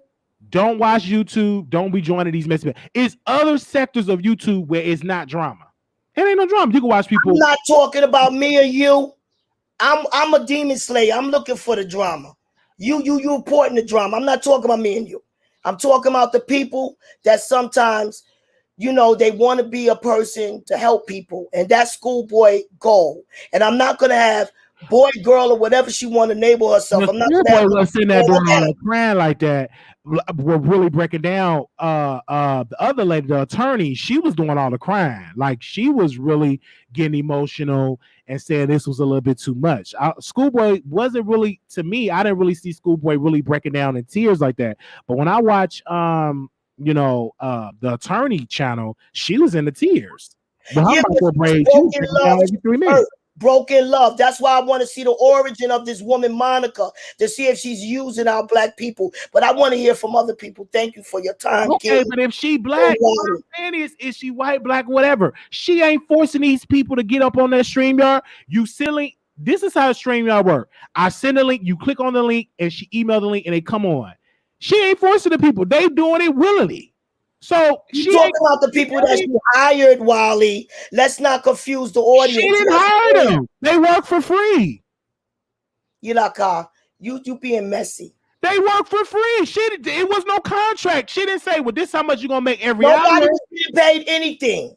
don't watch YouTube. Don't be joining these messages. It's other sectors of YouTube where it's not drama. It ain't no drama. You can watch people. I'm not talking about me or you. I'm a demon slayer. I'm looking for the drama. You reporting the drama. I'm not talking about me and you. I'm talking about the people that sometimes, you know, they want to be a person to help people, and that's Schoolboy goal. And I'm not gonna have boy, girl, or whatever she want to label herself. I'm not gonna sitting there doing all that crying like that. We're really breaking down the other lady, the attorney. She was doing all the crying, like she was really getting emotional and saying this was a little bit too much. Schoolboy wasn't really, to me, I didn't really see Schoolboy really breaking down in tears like that. But when I watch the attorney channel, she was in the tears. But broken love. That's why I want to see the origin of this woman, Monica, to see if she's using our Black people. But I want to hear from other people. Thank you for your time. Okay, but if she Black, what I'm saying is she white, Black, whatever? She ain't forcing these people to get up on that StreamYard. You silly. This is how StreamYard work. I send a link, you click on the link, and she emailed the link, and they come on. She ain't forcing the people. They doing it willingly. So You talking about the people that she hired, Wiley. Let's not confuse the audience. She didn't hire them. They work for free. You like you being messy. They work for free. It was no contract. She didn't say, well, this is how much you're gonna make every hour. Nobody was getting paid anything.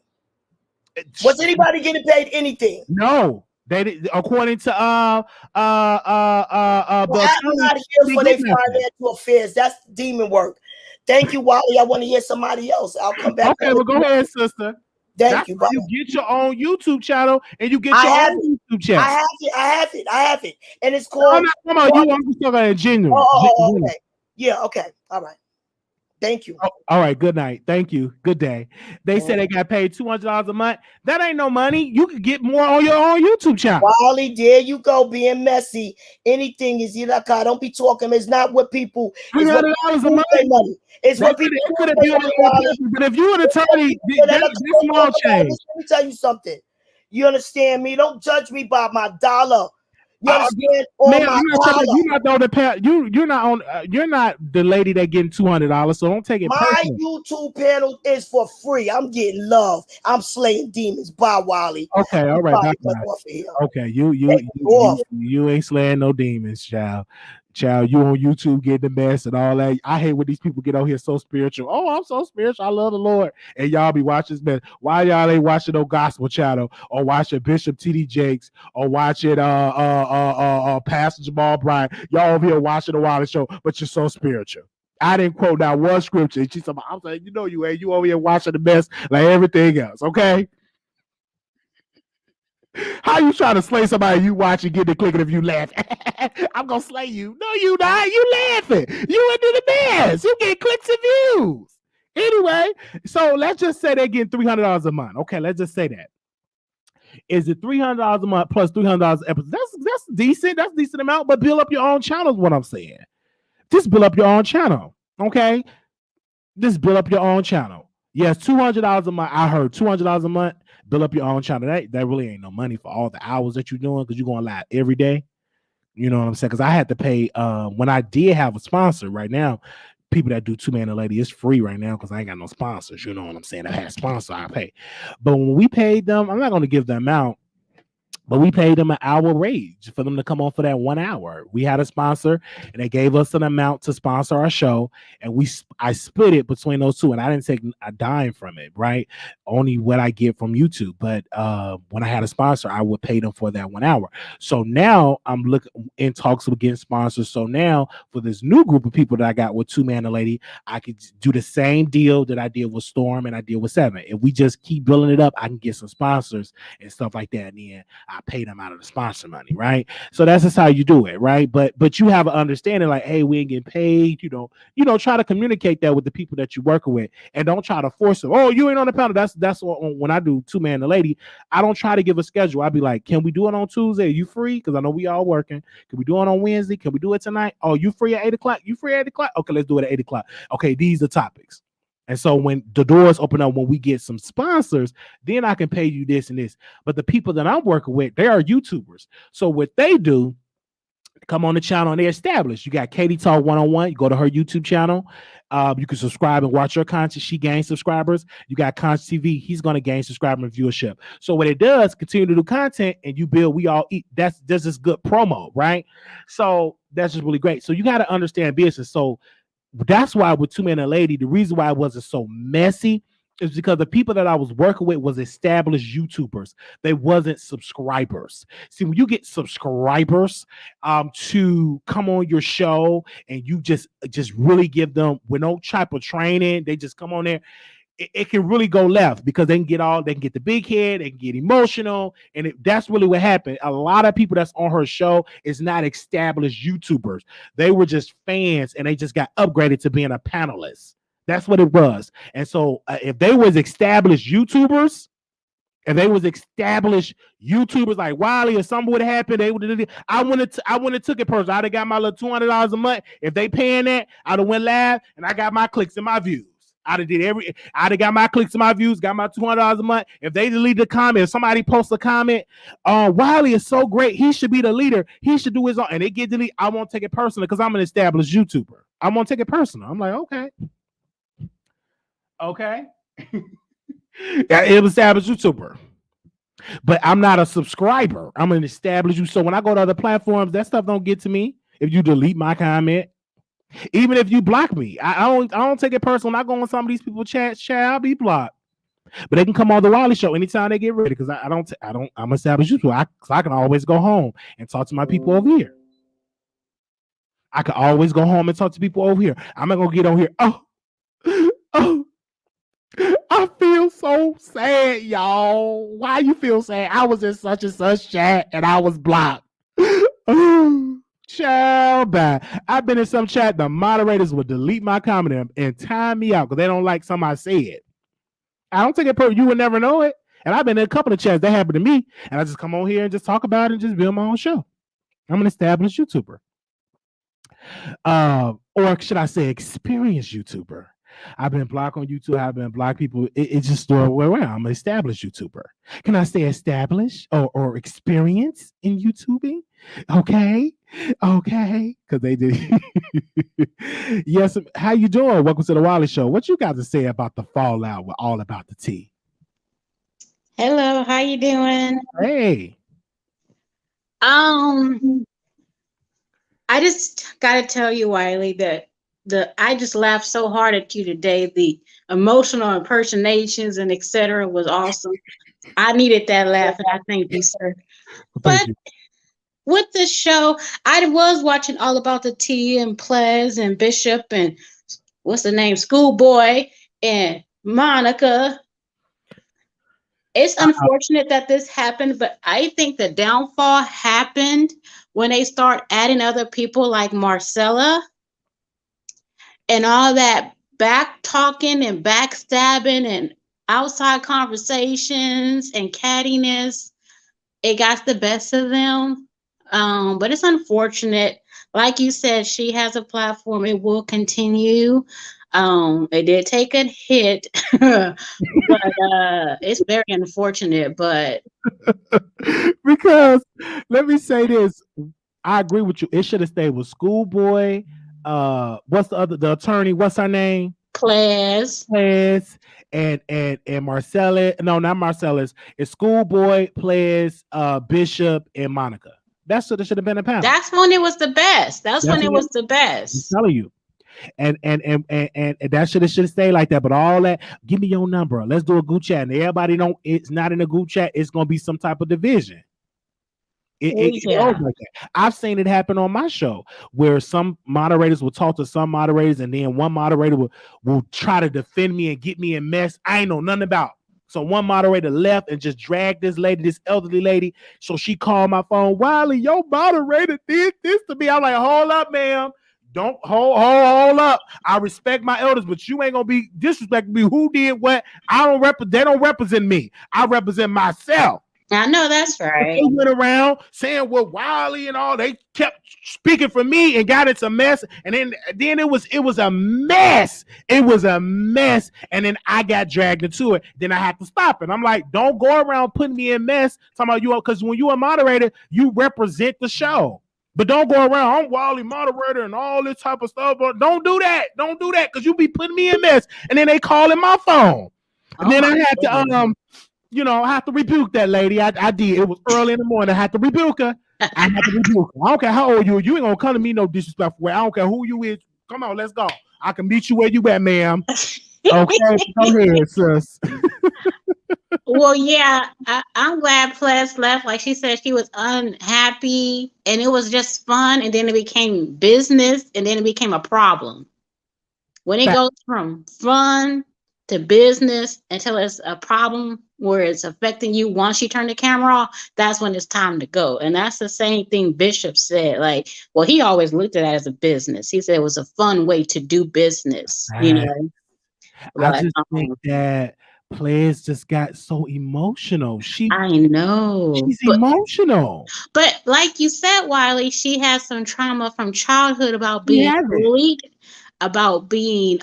Was anybody getting paid anything? No. They did, according to I'm not here for their financial affairs. That's demon work. Thank you, Wiley. I want to hear somebody else. I'll come back. Okay, well, go ahead, sister. Thank you, You get your own YouTube channel, and you get your own YouTube channel. I have it, and it's called. Come on, you want to talk about genuine? Oh, okay. Yeah, okay, all right. Thank you. Oh, all right, good night. Thank you. Good day. They said they got paid $200 a month. That ain't no money. You could get more on your own YouTube channel. Wiley, there you go, being messy. Anything is don't be talking. It's not what people. $300 a month. Money. It's what people. But if you an attorney, that's small change. Let me tell you something. You understand me? Don't judge me by my dollar. You understand? You're not the lady that getting $200, so don't take it personal. My YouTube panel is for free. I'm getting love. I'm slaying demons. Bye, Wiley. Okay, all right. Okay, you ain't slaying no demons, child. Child, you on YouTube getting the mess and all that. I hate when these people get out here so spiritual. Oh, I'm so spiritual. I love the Lord. And y'all be watching this mess. Why y'all ain't watching no gospel channel or watching Bishop T.D. Jakes or watching Pastor Jamal Bryant? Y'all over here watching the Wiley Show, but you're so spiritual. I didn't quote that one scripture. She said, I'm saying, you ain't. You over here watching the mess like everything else, okay? How you trying to slay somebody you watch and get the clicking if you laugh? I'm gonna slay you. No, you not. You laughing. You into the mess. You get clicks and views. Anyway, so let's just say they're getting $300 a month. Okay, let's just say that. Is it $300 a month plus $300 an episode? That's decent. That's a decent amount. But build up your own channel is what I'm saying. Just build up your own channel. Okay, just build up your own channel. Yes, $200 a month. I heard $200 a month. Build up your own channel. That really ain't no money for all the hours that you're doing because you're going live every day. You know what I'm saying? Because I had to pay when I did have a sponsor. Right now, people that do Two Man and Lady, it's free right now because I ain't got no sponsors. You know what I'm saying? I had a sponsor, I pay. But when we paid them, I'm not going to give them out. But we paid them an hour rate for them to come on for that 1 hour. We had a sponsor, and they gave us an amount to sponsor our show, and I split it between those two, and I didn't take a dime from it, right? Only what I get from YouTube. But when I had a sponsor, I would pay them for that 1 hour. So now I'm looking in talks with getting sponsors. So now for this new group of people that I got with Two Man and Lady, I could do the same deal that I did with Storm and I did with Seven. If we just keep building it up, I can get some sponsors and stuff like that. And then I pay them out of the sponsor money, right? So that's just how you do it, right? But you have an understanding like, hey, we ain't getting paid, try to communicate that with the people that you're working with, and don't try to force them. Oh, you ain't on the panel. That's what, when I do Two Man and Lady, I don't try to give a schedule. I'd be like, can we do it on Tuesday? Are you free? Because I know we all working. Can we do it on Wednesday? Can we do it tonight? Oh, you free at 8 o'clock? You free at 8 o'clock? Okay, let's do it at 8 o'clock. Okay, these are topics. And so when the doors open up, when we get some sponsors, then I can pay you this and this. But the people that I'm working with, they are YouTubers. So what they do, come on the channel and they're established. You got Katie Talk 101. You go to her YouTube channel. You can subscribe and watch her content. She gains subscribers. You got Conch TV. He's going to gain subscriber and viewership. So what it does, continue to do content and you build, we all eat. That's just good promo, right? So that's just really great. So you got to understand business. So that's why with Two Man and Lady, the reason why it wasn't so messy is because the people that I was working with was established YouTubers. They wasn't subscribers. See, when you get subscribers to come on your show and you just really give them with no type of training, they just come on there, it can really go left because they can get the big head, they can get emotional, and that's really what happened. A lot of people that's on her show is not established YouTubers. They were just fans and they just got upgraded to being a panelist. That's what it was. And so if they was established YouTubers, like Wiley or something would have happened, I wouldn't have took it personal. I'd have got my little $200 a month. If they paying that, I'd have went live and I got my clicks and my views. I'd have got my clicks and my views, got my $200 a month. If they delete the comment, if somebody posts a comment, Wiley is so great, he should be the leader, he should do his own, and it get deleted, I won't take it personal because I'm an established YouTuber. I won't take it personal. I'm like, okay. Yeah, it was established YouTuber. But I'm not a subscriber. I'm an established YouTuber. So when I go to other platforms, that stuff don't get to me. If you delete my comment, even if you block me, I don't take it personal. When I go on some of these people chat, I'll be blocked. But they can come on the Wiley Show anytime they get ready because I'm established YouTuber. I can always go home and talk to my people over here. I can always go home and talk to people over here. I'm not gonna get on here. Oh, I feel so sad, y'all. Why you feel sad? I was in such and such chat and I was blocked. Child, bad. I've been in some chat. The moderators will delete my comment and time me out because they don't like something I said. I don't take it personal. You would never know it. And I've been in a couple of chats that happened to me, and I just come on here and just talk about it and just build my own show. I'm an established YouTuber. Or should I say experienced YouTuber? I've been blocked on YouTube. I've been blocked people. It's just the way around. I'm an established YouTuber. Can I say established or experience in YouTubing? Okay. Because they did. Yes. How you doing? Welcome to the Wiley Show. What you got to say about the fallout with All About the Tea? Hello. How you doing? Hey. I just got to tell you, Wiley, that I just laughed so hard at you today. The emotional impersonations and etc. was awesome. I needed that laugh, and I thank you, sir. But with this show, I was watching All About the Tea and Plez and Bishop and what's the name, Schoolboy and Monica. It's unfortunate that this happened, but I think the downfall happened when they start adding other people like Marcella. And all that back talking and backstabbing and outside conversations and cattiness, it got the best of them. But it's unfortunate. Like you said, she has a platform. It will continue. It did take a hit, but it's very unfortunate. But because let me say this, I agree with you. It should have stayed with Schoolboy. What's the attorney? What's her name? Plez and Marcella. No, not Marcella's. It's Schoolboy, Plez, Bishop, and Monica. That's what it should have been a panel. That's when it was the best. That's when it was the best. I'm telling you. And that should have stayed like that. But all that, give me your number. Let's do a group chat. And everybody know it's not in a group chat. It's gonna be some type of division. It goes like that. I've seen it happen on my show where some moderators will talk to some moderators, and then one moderator will try to defend me and get me in mess I ain't know nothing about. So one moderator left and just dragged this lady, this elderly lady. So she called my phone. Wiley, your moderator did this to me. I'm like, hold up, ma'am. Don't hold up. I respect my elders, but you ain't gonna be disrespecting me. Who did what? They don't represent me. I represent myself. I know that's right. They went around saying what Wiley and all. They kept speaking for me and got into mess. And then it was a mess. It was a mess. And then I got dragged into it. Then I had to stop it. I'm like, don't go around putting me in mess. Talking about you, because when you're a moderator, you represent the show. But don't go around, I'm Wiley moderator and all this type of stuff. But don't do that. Don't do that, because you be putting me in mess. And then they calling my phone. And then I had to I have to rebuke that lady. I did. It was early in the morning. I had to rebuke her. I don't care how old you are. You ain't gonna come to me no disrespectful way. I don't care who you is. Come on, let's go. I can meet you where you at, ma'am. Okay, go ahead, sis. Well, yeah, I'm glad Pless left. Like she said, she was unhappy, and it was just fun, and then it became business, and then it became a problem. When it goes from fun to business until it's a problem where it's affecting you once you turn the camera off, that's when it's time to go. And that's the same thing Bishop said. Like, well, he always looked at it as a business. He said it was a fun way to do business, you know. I just think that Plez just got so emotional. I know. She's emotional. But like you said, Wiley, she has some trauma from childhood about being bullied, about being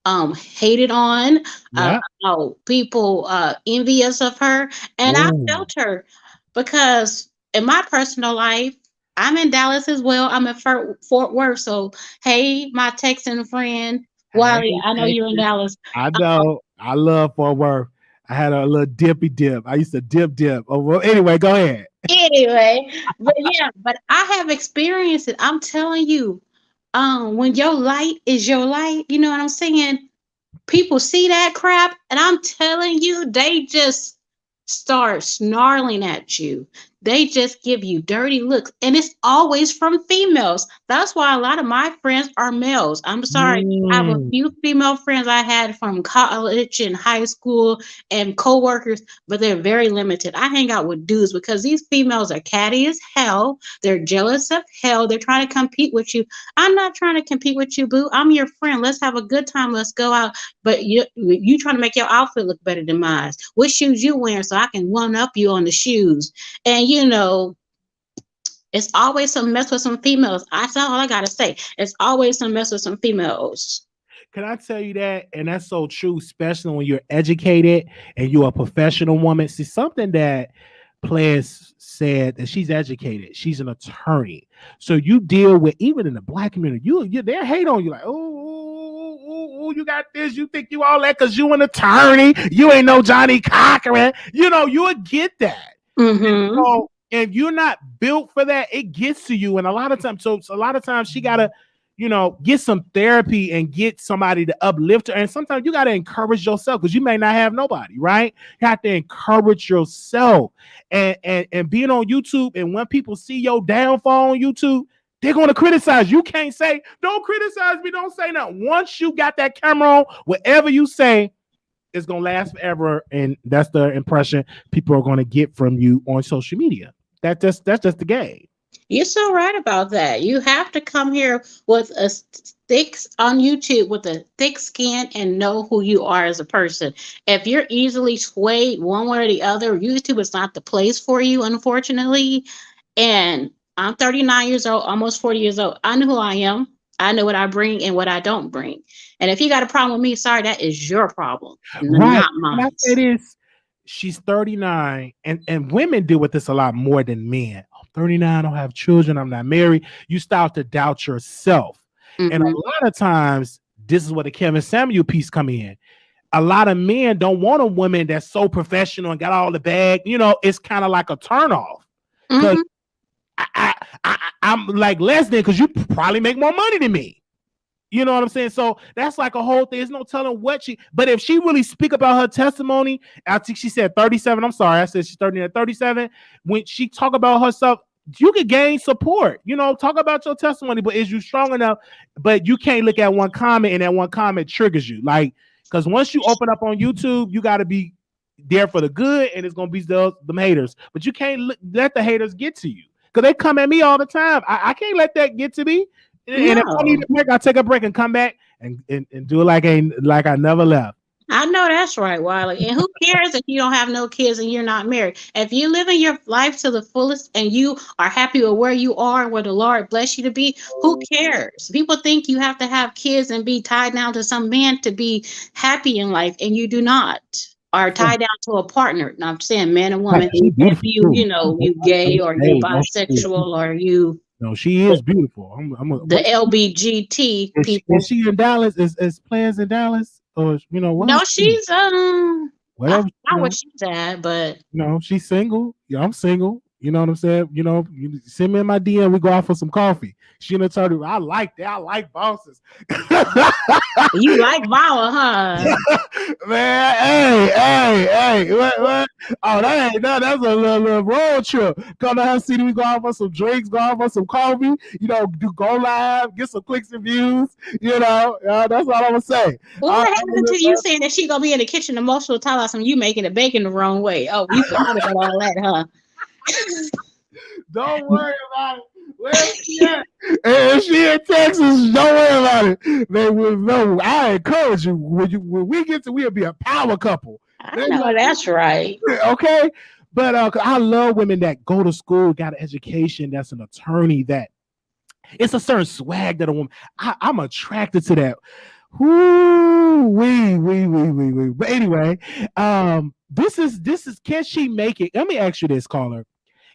hated on, Yeah. how people envious of her. And I Ooh. felt her because in my personal life, I'm in Dallas as well. I'm in Fort Worth. So hey, my Texan friend Hey, Wiley, I know you're in Texas. Dallas. I know. I love Fort Worth. I had a little dippy dip. I used to dip. Oh, well, anyway, go ahead. Anyway, but yeah, but I have experienced it. I'm telling you, when your light is your light, you know what I'm saying? People see that crap, and I'm telling you, they just start snarling at you. They just give you dirty looks, and it's always from females. That's why a lot of my friends are males. I'm sorry. I have a Mm. few female friends I had from college and high school and coworkers, but they're very limited. I hang out with dudes because these females are catty as hell. They're jealous of hell. They're trying to compete with you. I'm not trying to compete with you, boo. I'm your friend. Let's have a good time. Let's go out, but you trying to make your outfit look better than mine. What shoes you wearing so I can one up you on the shoes? And it's always some mess with some females. That's all I gotta say. It's always some mess with some females. Can I tell you that? And that's so true, especially when you're educated and you're a professional woman. See, something that Players said that she's educated. She's an attorney. So you deal with, even in the black community, they hate on you like, oh, you got this. You think you all that because you an attorney. You ain't no Johnny Cochran. You would get that. Mm-hmm. And you're not built for that. It gets to you. And a lot of times she gotta, get some therapy and get somebody to uplift her. And sometimes you got to encourage yourself because you may not have nobody, right? You have to encourage yourself and being on YouTube. And when people see your downfall on YouTube, they're going to criticize. You can't say, don't criticize me. Don't say nothing. Once you got that camera on, whatever you say, it's going to last forever. And that's the impression people are going to get from you on social media. That's just the game. You're so right about that. You have to come here with a thick on YouTube with a thick skin and know who you are as a person. If you're easily swayed one way or the other, YouTube is not the place for you, unfortunately. And I'm 39 years old, almost 40 years old. I know who I am. I know what I bring and what I don't bring. And if you got a problem with me, sorry, that is your problem, Right. not And I mine. say this, she's 39, and women deal with this a lot more than men. I'm 39, I don't have children, I'm not married. You start to doubt yourself. And a Mm-hmm. lot of times, this is where the Kevin Samuel piece come in. A lot of men don't want a woman that's so professional and got all the bag. It's kind of like a turnoff. Because Mm-hmm. I'm like less than, because you probably make more money than me. You know what I'm saying? So that's like a whole thing. There's no telling but if she really speak about her testimony, I think she said 37. I'm sorry. I said she's 30 at 37. When she talk about herself, you could gain support, talk about your testimony, but is you strong enough? But you can't look at one comment and that one comment triggers you. Like, because once you open up on YouTube, you got to be there for the good, and it's going to be them haters. But you can't let the haters get to you because they come at me all the time. I can't let that get to me. And if I need No. a break, I'll take a break and come back and do it like I never left. I know that's right, Wiley. And who cares if you don't have no kids and you're not married? If you're living your life to the fullest and you are happy with where you are and where the Lord bless you to be, who cares? People think you have to have kids and be tied down to some man to be happy in life, and you do not. Or tied down to a partner. Now I'm saying man and woman. She's If beautiful too. you gay or you Hey, bisexual or you no, she is beautiful. the LBGT is people. she in Dallas? Is Players in Dallas, or what? No, she's I Whatever. forgot where she's at, but She's single. Yeah, I'm single. You know what I'm saying? You send me in my DM. We go out for some coffee. She and attorney. I like that. I like bosses. you like Vala, huh? Man, hey. What? Oh, that ain't nothing. That's a little road trip. Come to her city. We go out for some drinks. Go out for some coffee. Go live. Get some clicks and views. That's all I'm gonna say. What happened to you saying that she gonna be in the kitchen emotional talk about some you making the bacon the wrong way? Oh, you forgot about all that, huh? Don't worry about it. Where's she at? If she in Texas, don't worry about it. They will know. I encourage you when we get to, we'll be a power couple. I know that's right. Okay, but I love women that go to school, got an education, that's an attorney. That it's a certain swag that a woman. I'm attracted to that. Wee. But anyway, this is can she make it? Let me ask you this, caller.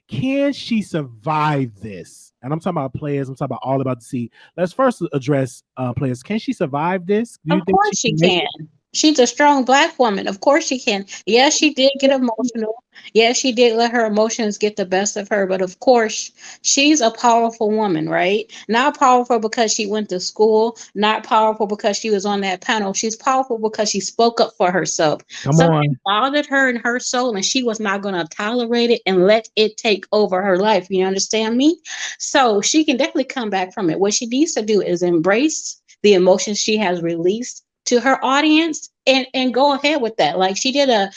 Can she survive this? And I'm talking about players. I'm talking about all about the sea. Let's first address players. Can she survive this? Do you Of think she course she can make can. it? She's a strong black woman. Of course she can. Yes, she did get emotional. Yes, she did let her emotions get the best of her. But of course, she's a powerful woman, right? Not powerful because she went to school, not powerful because she was on that panel. She's powerful because she spoke up for herself. Come Something on. bothered her in her soul, and she was not going to tolerate it and let it take over her life. You understand me? So she can definitely come back from it. What she needs to do is embrace the emotions she has released to her audience and go ahead with that. Like she did a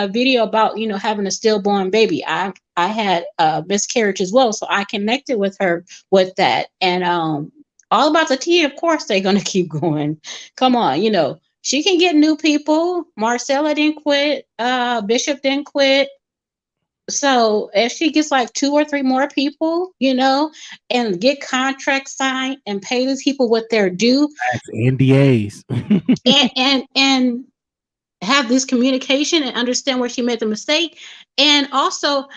video about, having a stillborn baby. I had a miscarriage as well, so I connected with her with that. And all about the tea, of course they're gonna keep going. Come on, she can get new people. Marcella didn't quit, Bishop didn't quit. So if she gets like two or three more people, and get contracts signed and pay these people what they're due, That's NDAs. and have this communication and understand where she made the mistake, and also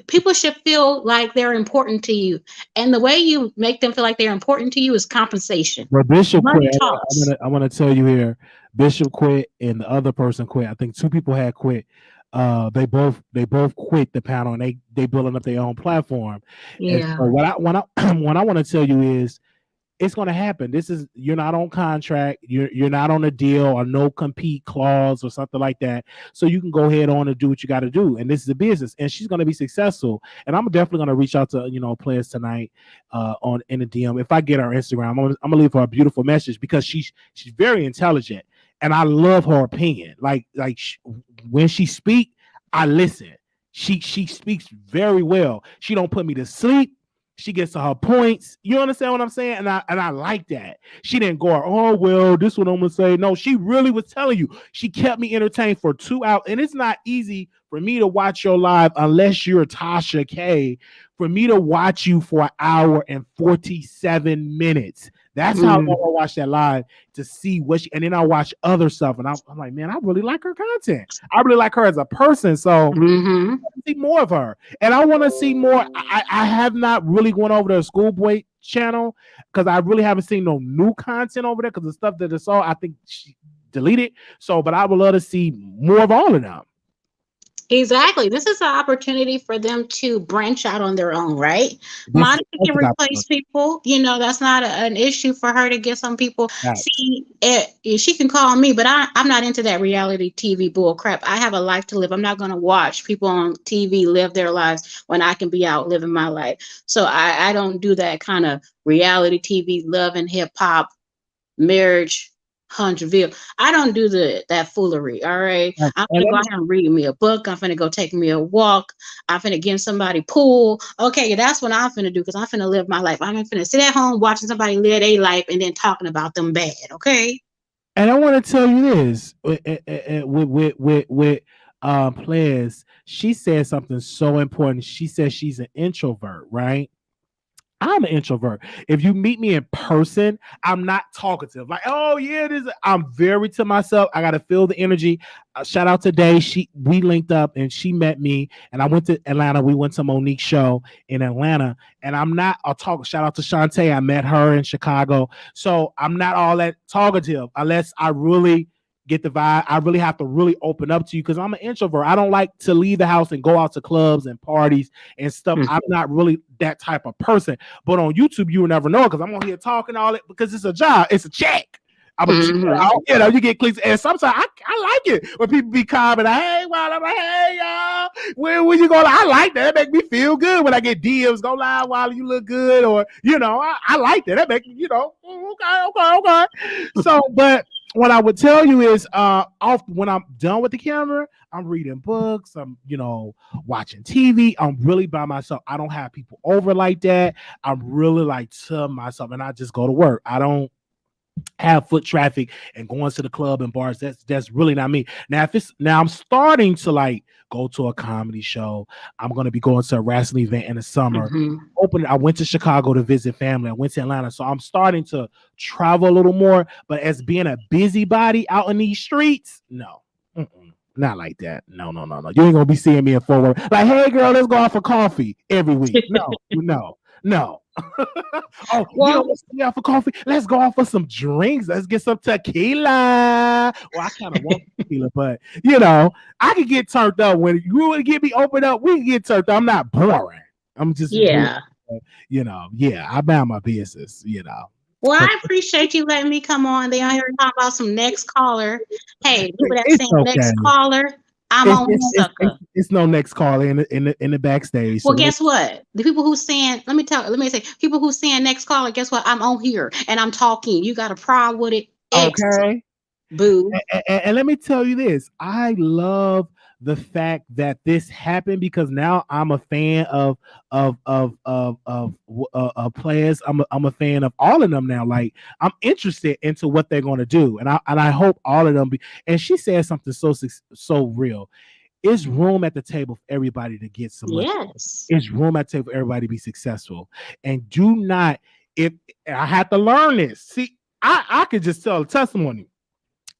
people should feel like they're important to you, and the way you make them feel like they're important to you is compensation. Well, Bishop quit. Money I'm talks. gonna I'm gonna tell you here. Bishop quit, and the other person quit. I think two people had quit. They both quit the panel, and they building up their own platform. And Yeah. so what I want to tell you is it's going to happen. This is you're not on contract. You're not on a deal or no compete clause or something like that. So you can go ahead on and do what you got to do. And this is a business, and she's going to be successful. And I'm definitely going to reach out to players tonight on in the DM. If I get her Instagram, I'm gonna leave her a beautiful message because she's very intelligent, and I love her opinion. When she speak, I listen. She speaks very well. She don't put me to sleep. She gets to her points. You understand what I'm saying? And I like that. She didn't go, oh well, this one I'm gonna say. No, she really was telling you. She kept me entertained for 2 hours. And it's not easy for me to watch your live unless you're Tasha K. For me to watch you for an hour and 47 minutes. That's how long Mm. I watch that live to see what she, and then I watch other stuff. And I'm like, man, I really like her content. I really like her as a person. So Hmm. see more of her, and I want to see more. I have not really gone over to the Schoolboy channel because I really haven't seen no new content over there because the stuff that I saw, I think she deleted. So, but I would love to see more of all of them. Exactly. This is an opportunity for them to branch out on their own, right? This Monica is can replace people. That's not an issue for her to get some people. facts. See, she can call me, but I'm not into that reality TV bull crap. I have a life to live. I'm not going to watch people on TV live their lives when I can be out living my life. So I don't do that kind of reality TV, love and hip hop, marriage, Hunterville. I don't do that foolery. All right. Facts. I'm And gonna let go me, out and read me a book. I'm gonna go take me a walk. I'm gonna give somebody pool. Okay, that's what I'm gonna do because I'm gonna live my life. I'm gonna sit at home watching somebody live their life and then talking about them bad. Okay. and I want to tell you this with players. She said something so important. She said she's an introvert, right? I'm an introvert. If you meet me in person, I'm not talkative. Like, oh yeah, this. I'm very to myself. I gotta feel the energy. Shout out today. We linked up and she met me, and I went to Atlanta. We went to Monique's show in Atlanta, and I'm not a talk. Shout out to Shantae. I met her in Chicago, so I'm not all that talkative unless I really get the vibe. I really have to really open up to you because I'm an introvert. I don't like to leave the house and go out to clubs and parties and stuff. Mhm. I'm not really that type of person. But on YouTube, you will never know because I'm on here talking all it because it's a job, it's a check. I'm a, Mhm. you get clicks, and sometimes I like it when people be commenting, hey, well, I'm like, hey, y'all, where you going? I like that. That make me feel good when I get DMs. Go live while you look good, or I like that. That make me, okay. So, but what I would tell you is, off when I'm done with the camera, I'm reading books. I'm, watching TV. I'm really by myself. I don't have people over like that. I'm really like to myself, and I just go to work. I don't. have foot traffic and going to the club and bars. That's really not me. Now if it's now I'm starting to like go to a comedy show. I'm gonna be going to a wrestling event in the summer. Mhm. I went to Chicago to visit family. I went to Atlanta. So I'm starting to travel a little more. But as being a busybody out in these streets, no. Not like that. No. You ain't gonna be seeing me in forward. Like, hey girl, let's go out for coffee every week. No. Oh, you know, Well, let's go out for coffee. Let's go out for some drinks. Let's get some tequila. Well, I kind of want tequila, but you know, I can get turned up when you want to get me open up. We can get turned up. I'm not boring. I'm just, yeah. you know, yeah. I bound my business. You know, Well, but I appreciate you letting me come on. They out here talking about some next caller. Hey, people that it's saying okay. next caller, I'm It's on it's, one it's, sucker. it's no next call in the backstage. Well, So guess what? The people who saying, let me say, people who saying next caller, guess what? I'm on here and I'm talking. You got a problem with it? X, okay. boo. And let me tell you this, I love the fact that this happened because now I'm a fan of players. I'm a fan of all of them now. Like I'm interested into what they're going to do, and I hope all of them be. And she said something so real. It's room at the table for everybody to get some money. Yes. It's room at the table for everybody to be successful, and do not. If I had to learn this, see, I could just tell a testimony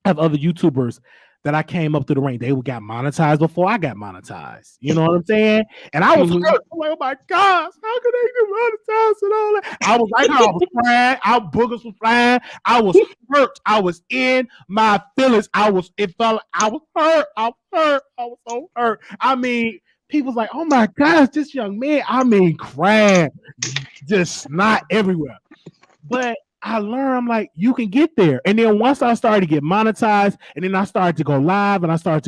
have other YouTubers that I came up through the rank. They got monetized before I got monetized. You know what I'm saying? And I was Mhm. hurt. I'm like, oh my gosh, how could they get monetized and all that? I was like, I was crying. Our boogers was flying. I was hurt. I was in my feelings. I was hurt. I was hurt. I was so hurt. I mean, people's like, oh my gosh, this young man. I mean, crying, just snot everywhere. But I learned I'm like, you can get there. And then once I started to get monetized, and then I started to go live, I started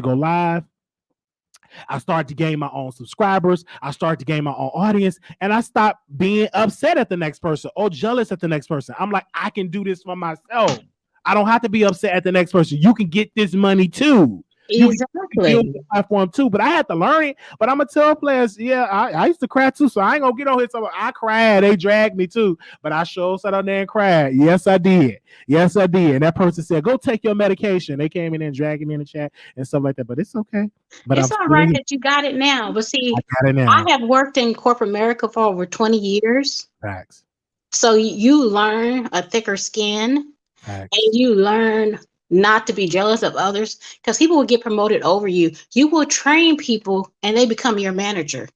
to gain my own subscribers. I started to gain my own audience, and I stopped being upset at the next person or jealous at the next person. I'm like, I can do this for myself. I don't have to be upset at the next person. You can get this money too. You can build Exactly. the platform too. But I had to learn it. But I'm gonna tell players, yeah, I used to cry too. So I ain't gonna get on here. So I cried. They dragged me too. But I sure sat on there and cried. Yes, I did. Yes, I did. And that person said, go take your medication. They came in and dragged me in the chat and stuff like that. But it's okay. But I'm It's all still right here. that you got it now. But I see, got it I now. have worked in corporate America for over 20 years. Facts. So you learn a thicker skin and Facts. you learn not to be jealous of others because people will get promoted over you. You will train people and they become your manager.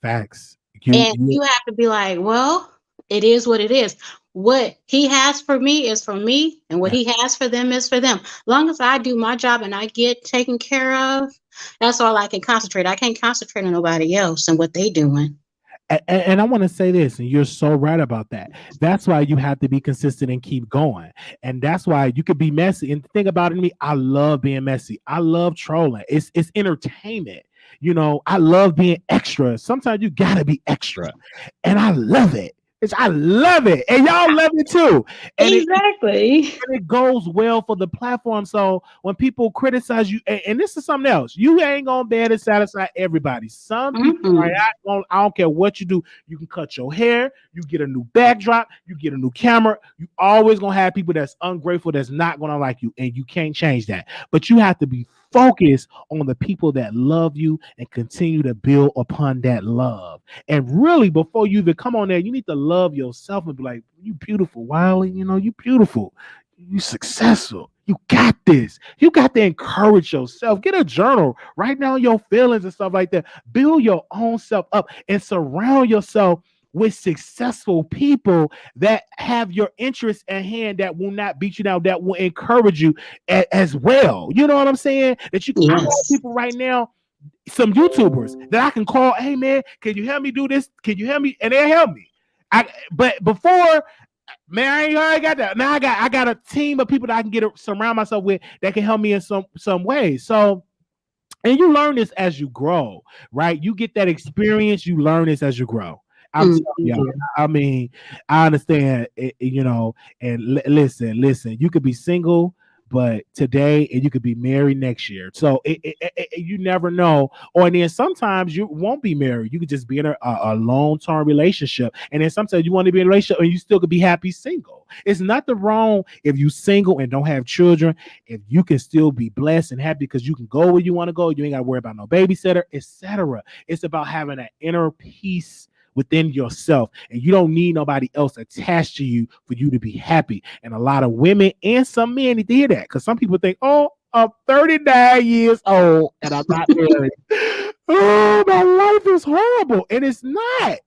Facts. And you have to be like, well, it is what it is. What he has for me is for me, and what he has for them is for them. Long as I do my job and I get taken care of, that's all I can concentrate. I can't concentrate on nobody else and what they doing. And I want to say this, and you're so right about that. That's why you have to be consistent and keep going. And that's why you could be messy. And the thing about it, me, I love being messy. I love trolling. It's entertainment. You know, I love being extra. Sometimes you gotta be extra, and I love it. I love it, and y'all love it too. And Exactly. it goes well for the platform. So when people criticize you, and this is something else, you ain't gonna be able to satisfy everybody. Some people are not gonna, I don't care what you do. You can cut your hair, you get a new backdrop, you get a new camera. You always gonna have people that's ungrateful, that's not gonna like you, and you can't change that. But you have to be focused on the people that love you and continue to build upon that love. And really, before you even come on there, you need to love yourself and be like, you beautiful, Wiley. You know, you beautiful. You successful. You got this. You got to encourage yourself. Get a journal. Write down your feelings and stuff like that. Build your own self up and surround yourself with successful people that have your interests at hand, that will not beat you down, that will encourage you as well. You know what I'm saying? That you can, I have Yes. people right now, some YouTubers that I can call, hey man, can you help me do this? Can you help me? And they'll help me. But before, man, I ain't got that. Now I got a team of people that I can surround myself with that can help me in some ways. So, and you learn this as you grow, right? You get that experience, you learn this as you grow. I'm telling y'all. I mean, I understand, you know. And listen. You could be single, but today, and you could be married next year. So you never know. Or then sometimes you won't be married. You could just be in a long term relationship, and then sometimes you want to be in a relationship and you still could be happy single. It's nothing wrong if you single and don't have children. If you can still be blessed and happy because you can go where you want to go, you ain't got to worry about no babysitter, etc. It's about having an inner peace within yourself, and you don't need nobody else attached to you for you to be happy. And a lot of women and some men need to hear that, because some people think, oh, I'm 39 years old and I'm not married. Oh, my life is horrible. And it's not.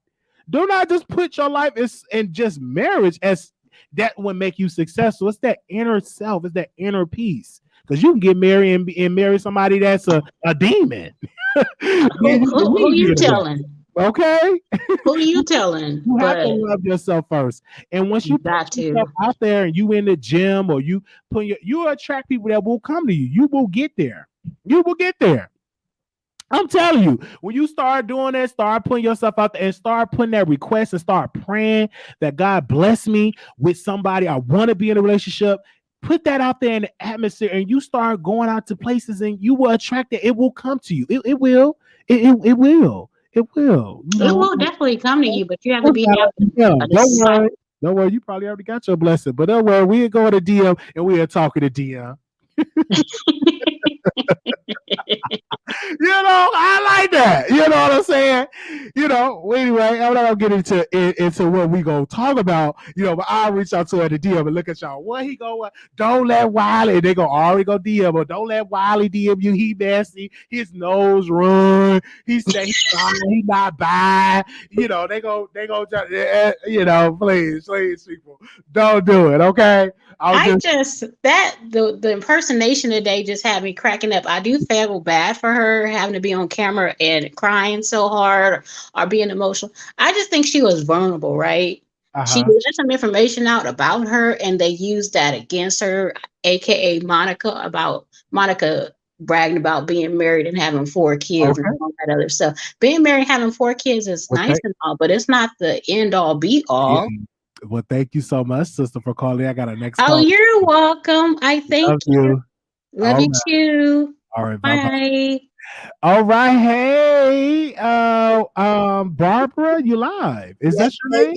Do not just put your life in just marriage as that would make you successful. It's that inner self, it's that inner peace. Because you can get married and marry somebody that's a demon. Who you telling? Okay. Who you telling? You have to love yourself first. And once you got put yourself out there and you in the gym, or you attract people that will come to you. You will get there. You will get there. I'm telling you, when you start doing that, start putting yourself out there and start putting that request and start praying that God bless me with somebody I want to be in a relationship. Put that out there in the atmosphere, and you start going out to places, and you will attract it. It will come to you. It will. It will. It will. It will definitely come to you, but you have to be don't worry. Don't worry. You probably already got your blessing, but don't worry. We'll go to DM and we'll talk to DM. I like that. You know what I'm saying? Anyway, I'm not gonna get into what we gonna talk about, but I'll reach out to her to DM and look at y'all. What he go? Don't let Wiley, they gonna already go DM, but don't let Wiley DM you. He messy, his nose run, he say he's fine, he not bad. They go, please, people, don't do it, okay? The impersonation today just had me cracking up. I do feel bad for her having to be on camera and crying so hard or being emotional. I just think she was vulnerable, right? She let some information out about her, and they used that against her, aka Monica bragging about being married and having 4 kids and all that other stuff. Being married, having 4 kids is nice and all, but it's not the end all be all. Yeah. Well, thank you so much, sister, for calling. I got a next call. Oh, you're welcome. I thank you. Love you too. All right, bye. All right, hey, Barbara, you live? Is that your name?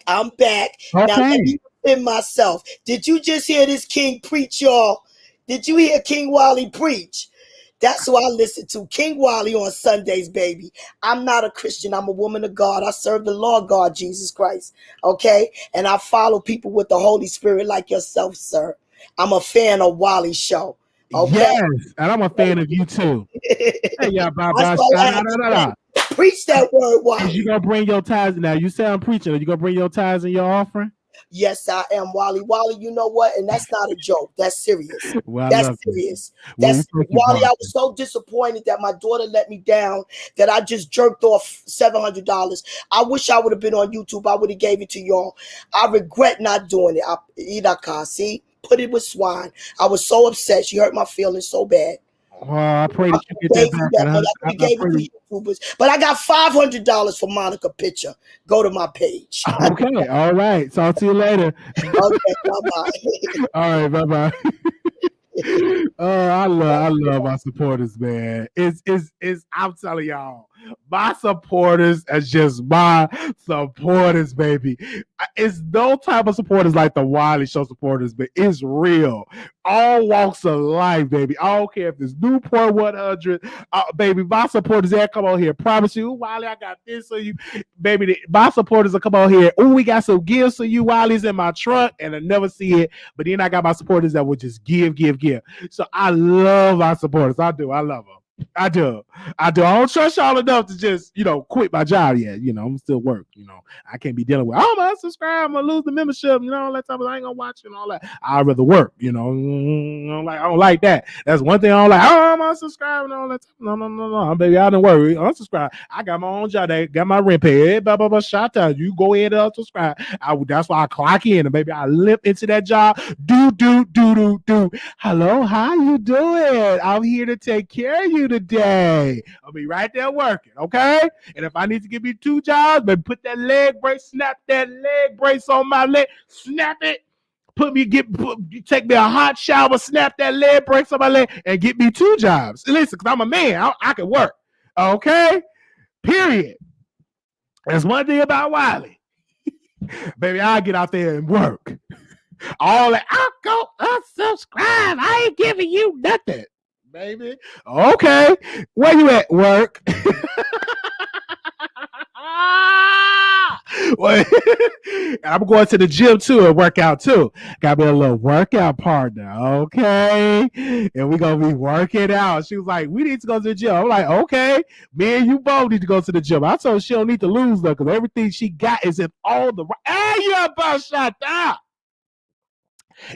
I'm back. Okay. Now let me defend myself. Did you just hear this king preach, y'all? Did you hear King Wiley preach? That's who I listen to. King Wiley on Sundays, baby. I'm not a Christian. I'm a woman of God. I serve the Lord God, Jesus Christ. Okay? And I follow people with the Holy Spirit like yourself, sir. I'm a fan of Wiley Show. Okay? Yes, and I'm a fan of you too. Hey, yeah, preach that word, Wiley. You gonna bring your tithes now? You say I'm preaching. Are you gonna bring your tithes and your offering? Yes, I am, Wiley. Wiley, you know what? And that's not a joke. That's serious. Well, that's serious. That's Wiley. I was so disappointed that my daughter let me down that I just jerked off $700. I wish I would have been on YouTube. I would have gave it to y'all. I regret not doing it. See, put it with swine. I was so upset. She hurt my feelings so bad. Well, I pray that you get that back. But I got $500 for Monica picture. Go to my page. Okay, all right. Talk to you later. Okay, bye-bye. All right, bye-bye. I love my supporters, man. It's I'm telling y'all, my supporters is just my supporters, baby. It's no type of supporters like the Wiley Show supporters, but it's real. All walks of life, baby. I don't care if it's Newport 100, baby. My supporters, they come on here. Promise you, Wiley, I got this for you, baby. My supporters will come on here. Oh, we got some gifts for you. Wiley's in my truck, and I never see it. But then I got my supporters that will just give. So I love my supporters. I do. I love them. I do. I don't trust y'all enough to just, quit my job yet. I'm still work. I can't be dealing with, I'm going to unsubscribe, I'm going to lose the membership, all that stuff. I ain't going to watch it and all that. I'd rather work, I don't like that. That's one thing I don't like. I'm unsubscribed and all that stuff. No, baby, I don't worry. Unsubscribe. I got my own job. They got my rent paid. Blah, blah, blah, shout out. You go ahead and unsubscribe. That's why I clock in and baby, I live into that job. Do. Hello, how you doing? I'm here to take care of you today. I'll be right there working, okay? And if I need to give you 2 jobs, but put that leg brace, snap that leg brace on my leg, snap it, take me a hot shower, snap that leg, break on my leg, and get me 2 jobs. Listen, because I'm a man, I can work. Okay? Period. There's one thing about Wiley. Baby, I'll get out there and work. All that, I'll go unsubscribe. I ain't giving you nothing, baby. Okay. Where you at? Work. And I'm going to the gym too and work out too. Got me a little workout partner, okay? And we're gonna be working out. She was like, we need to go to the gym. I'm like, okay, me and you both need to go to the gym. I told her she don't need to lose though, because everything she got is in all the right. Hey, you about shut up.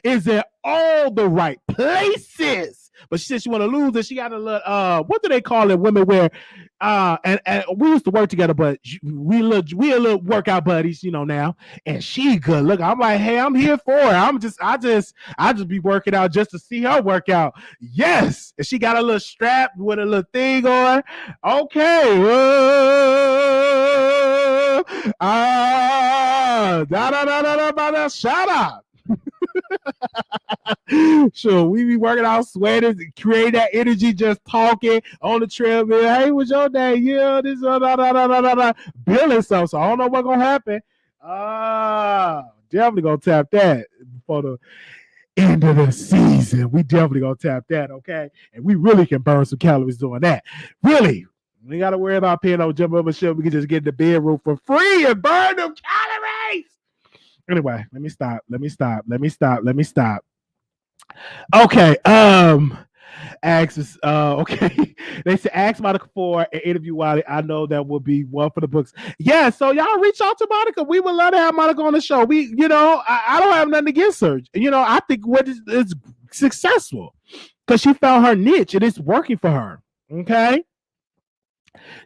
Is in all the right places. But she said she want to lose it. She got a little what do they call it? Women wear and we used to work together, but we a little workout buddies, now. And she good look. I'm like, hey, I'm here for it. I just be working out just to see her work out. Yes. And she got a little strap with a little thing on. Okay. Shut up. Sure, we be working out, sweating, create that energy, just talking on the treadmill. Hey, what's your day? Yeah, this building stuff. So I don't know what's gonna happen. Definitely gonna tap that before the end of the season. We definitely gonna tap that, okay? And we really can burn some calories doing that. Really, we gotta worry about paying no gym membership. We can just get in the bedroom for free and burn them calories. Anyway, let me stop. Okay. Okay. They said ask Monica for an interview, Wiley. I know that would be one for the books. Yeah, so y'all reach out to Monica. We would love to have Monica on the show. I don't have nothing against her. I think what is successful because she found her niche and it's working for her. Okay.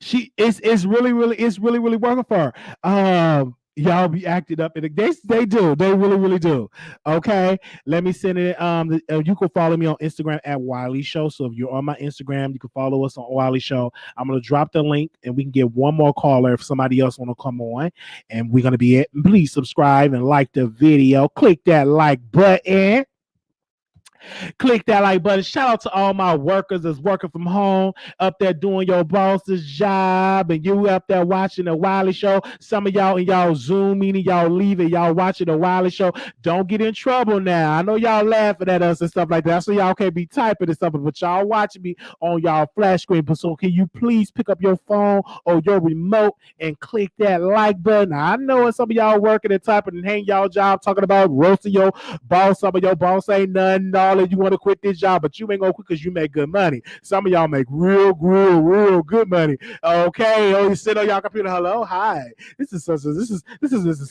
It's really working for her. Y'all be acting up, and they do. They really do. Okay, let me send it. You can follow me on Instagram at Wiley Show. So if you're on my Instagram, you can follow us on Wiley Show. I'm gonna drop the link, and we can get one more caller if somebody else want to come on. And we're gonna be it. Please subscribe and like the video. Click that like button. Click that like button. Shout out to all my workers that's working from home, up there doing your boss's job, and you up there watching the Wiley Show. Some of y'all in y'all Zoom meeting, y'all leaving, y'all watching the Wiley Show. Don't get in trouble now. I know y'all laughing at us and stuff like that, so y'all can't be typing and stuff, but y'all watching me on y'all flash screen. But so can you please pick up your phone or your remote and click that like button? Now, I know some of y'all working and typing and hang y'all job talking about roasting your boss. Some of your boss ain't nothing, all that you want to quit this job, but you ain't gonna quit because you make good money. Some of y'all make real good money. Okay, you sit on y'all computer. Hello, hi. This is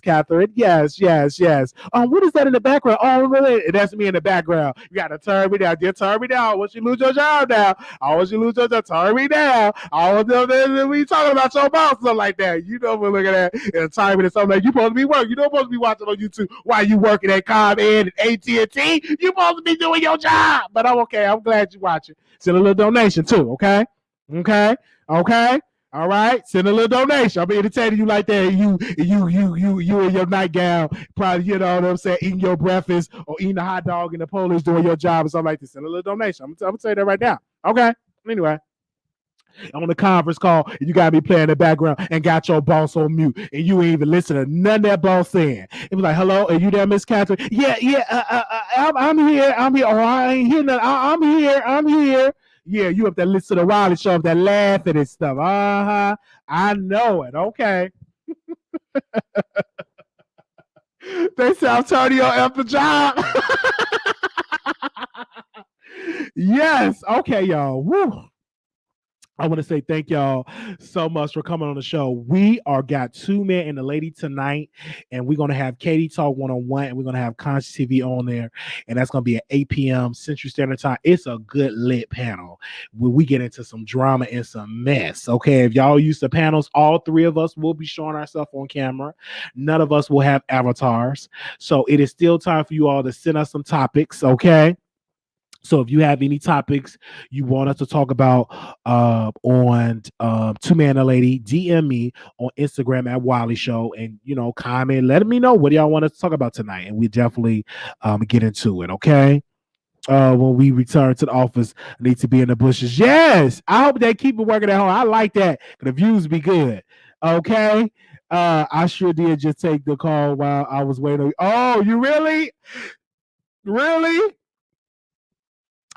Catherine. Yes. What is that in the background? Oh, really? That's me in the background. You gotta turn me down. Just turn me down. Once you lose your job now, turn me down. We talking about your boss, something like that. You know, we're looking at and time and something like you supposed to be working. You don't supposed to be watching on YouTube while you working at ComEd and AT&T. You supposed to be doing your job. But I'm okay. I'm glad you're watching. Send a little donation too. Okay. All right, send a little donation. I'm entertaining you like that. You in your nightgown, probably, you know what I'm saying, eating your breakfast or eating a hot dog in the Polish doing your job or something like this. Send a little donation. I'm gonna tell you that right now. Okay. Anyway, on the conference call, you got me playing in the background and got your boss on mute, and you ain't even listen to none of that boss saying. It was like, "Hello, are you there, Miss Catherine?" Yeah. I'm here. Oh, I ain't hear nothing. I'm here. Yeah, you up there listen to the Wiley Show, up there laughing and stuff. I know it. Okay. They say I'm turning your F the job. Yes. Okay, y'all. Woo. I want to say thank y'all so much for coming on the show. We got 2 men and a lady tonight, and we're going to have Katie talk one-on-one, and we're going to have Conscious TV on there, and that's going to be at 8 p.m. Central Standard Time. It's a good lit panel where we get into some drama and some mess, okay? If y'all used to panels, all 3 of us will be showing ourselves on camera. None of us will have avatars, so it is still time for you all to send us some topics, okay? So if you have any topics you want us to talk about on Two Man a Lady, DM me on Instagram at Wiley Show, and comment, let me know what y'all want us to talk about tonight, and we definitely get into it. Okay. When we return to the office, I need to be in the bushes. Yes, I hope they keep it working at home. I like that. The views be good. Okay. I sure did just take the call while I was waiting. Oh, you really? Really?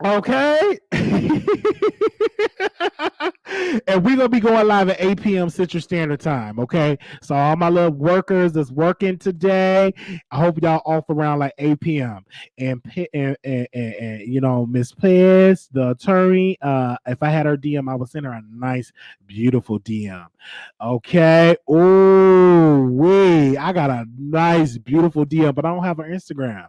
Okay. And we're gonna be going live at 8 p.m. Central Standard Time. Okay. So all my little workers that's working today, I hope y'all off around like 8 p.m. And Miss Pez, the attorney, if I had her DM, I would send her a nice, beautiful DM. Okay. Oh, wait. I got a nice, beautiful DM, but I don't have her Instagram.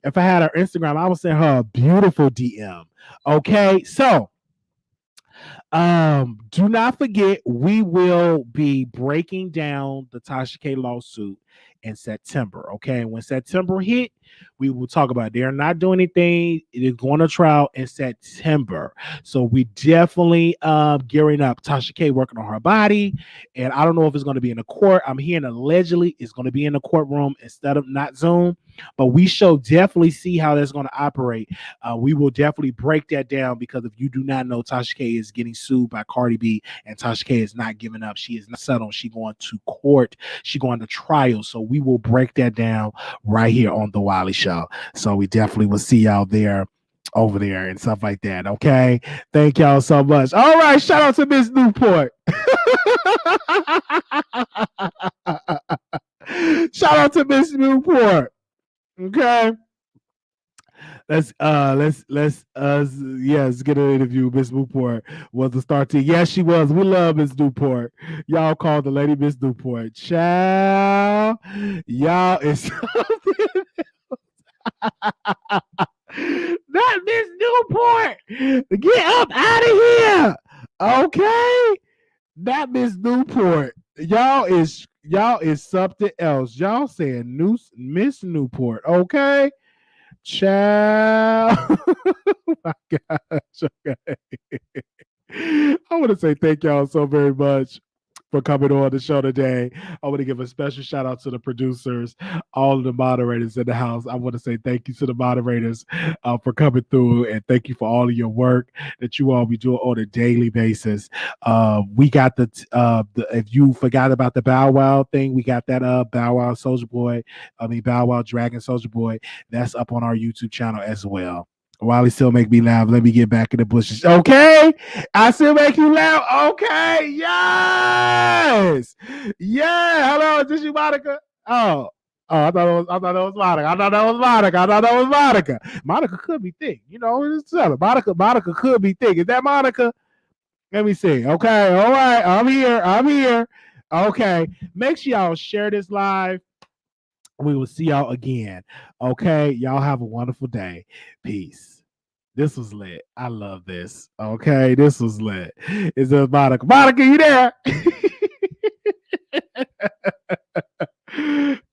If I had her Instagram, I would send her a beautiful DM. Okay, so do not forget, we will be breaking down the Tasha K lawsuit in September. Okay, when September hit, we will talk about it. They're not doing anything. It is going to trial in September, so we definitely gearing up. Tasha K working on her body, and I don't know if it's going to be in the court. I'm hearing allegedly it's going to be in the courtroom instead of not Zoom, but we shall definitely see how that's going to operate. We will definitely break that down, because if you do not know, Tasha K is getting sued by Cardi B, and Tasha K is not giving up. She is not settled. She going to court. She going to trial. So we will break that down right here on the Wiley Show. So we definitely will see y'all there, over there, and stuff like that. Okay. Thank y'all so much. All right. Shout out to Miss Newport. Shout out to Miss Newport. Okay. Let's get an interview. Miss Newport was the star team. Yes, she was. We love Miss Newport. Y'all call the lady Miss Newport. Child, y'all is not Miss Newport. Get up out of here. Okay, not Miss Newport. Y'all is something else. Y'all saying Miss Newport. Okay. Child. Oh my gosh. Okay. I want to say thank y'all so very much for coming on the show today. I want to give a special shout out to the producers, all of the moderators in the house. I want to say thank you to the moderators for coming through, and thank you for all of your work that you all be doing on a daily basis. We got if you forgot about the Bow Wow thing, we got that Bow Wow Bow Wow Dragon Soldier Boy. That's up on our YouTube channel as well. Wiley still make me laugh. Let me get back in the bushes. Okay. I still make you laugh. Okay. Yes. Yeah. Hello. Is this you, Monica? Oh. Oh, I thought it was Monica. I thought that was Monica. Monica could be thick. It's Monica could be thick. Is that Monica? Let me see. Okay. All right. I'm here. Okay. Make sure y'all share this live. We will see y'all again. Okay. Y'all have a wonderful day. Peace. This was lit. I love this. Okay. This was lit. It's just Monica. Monica, you there?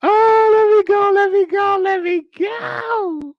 Oh, let me go.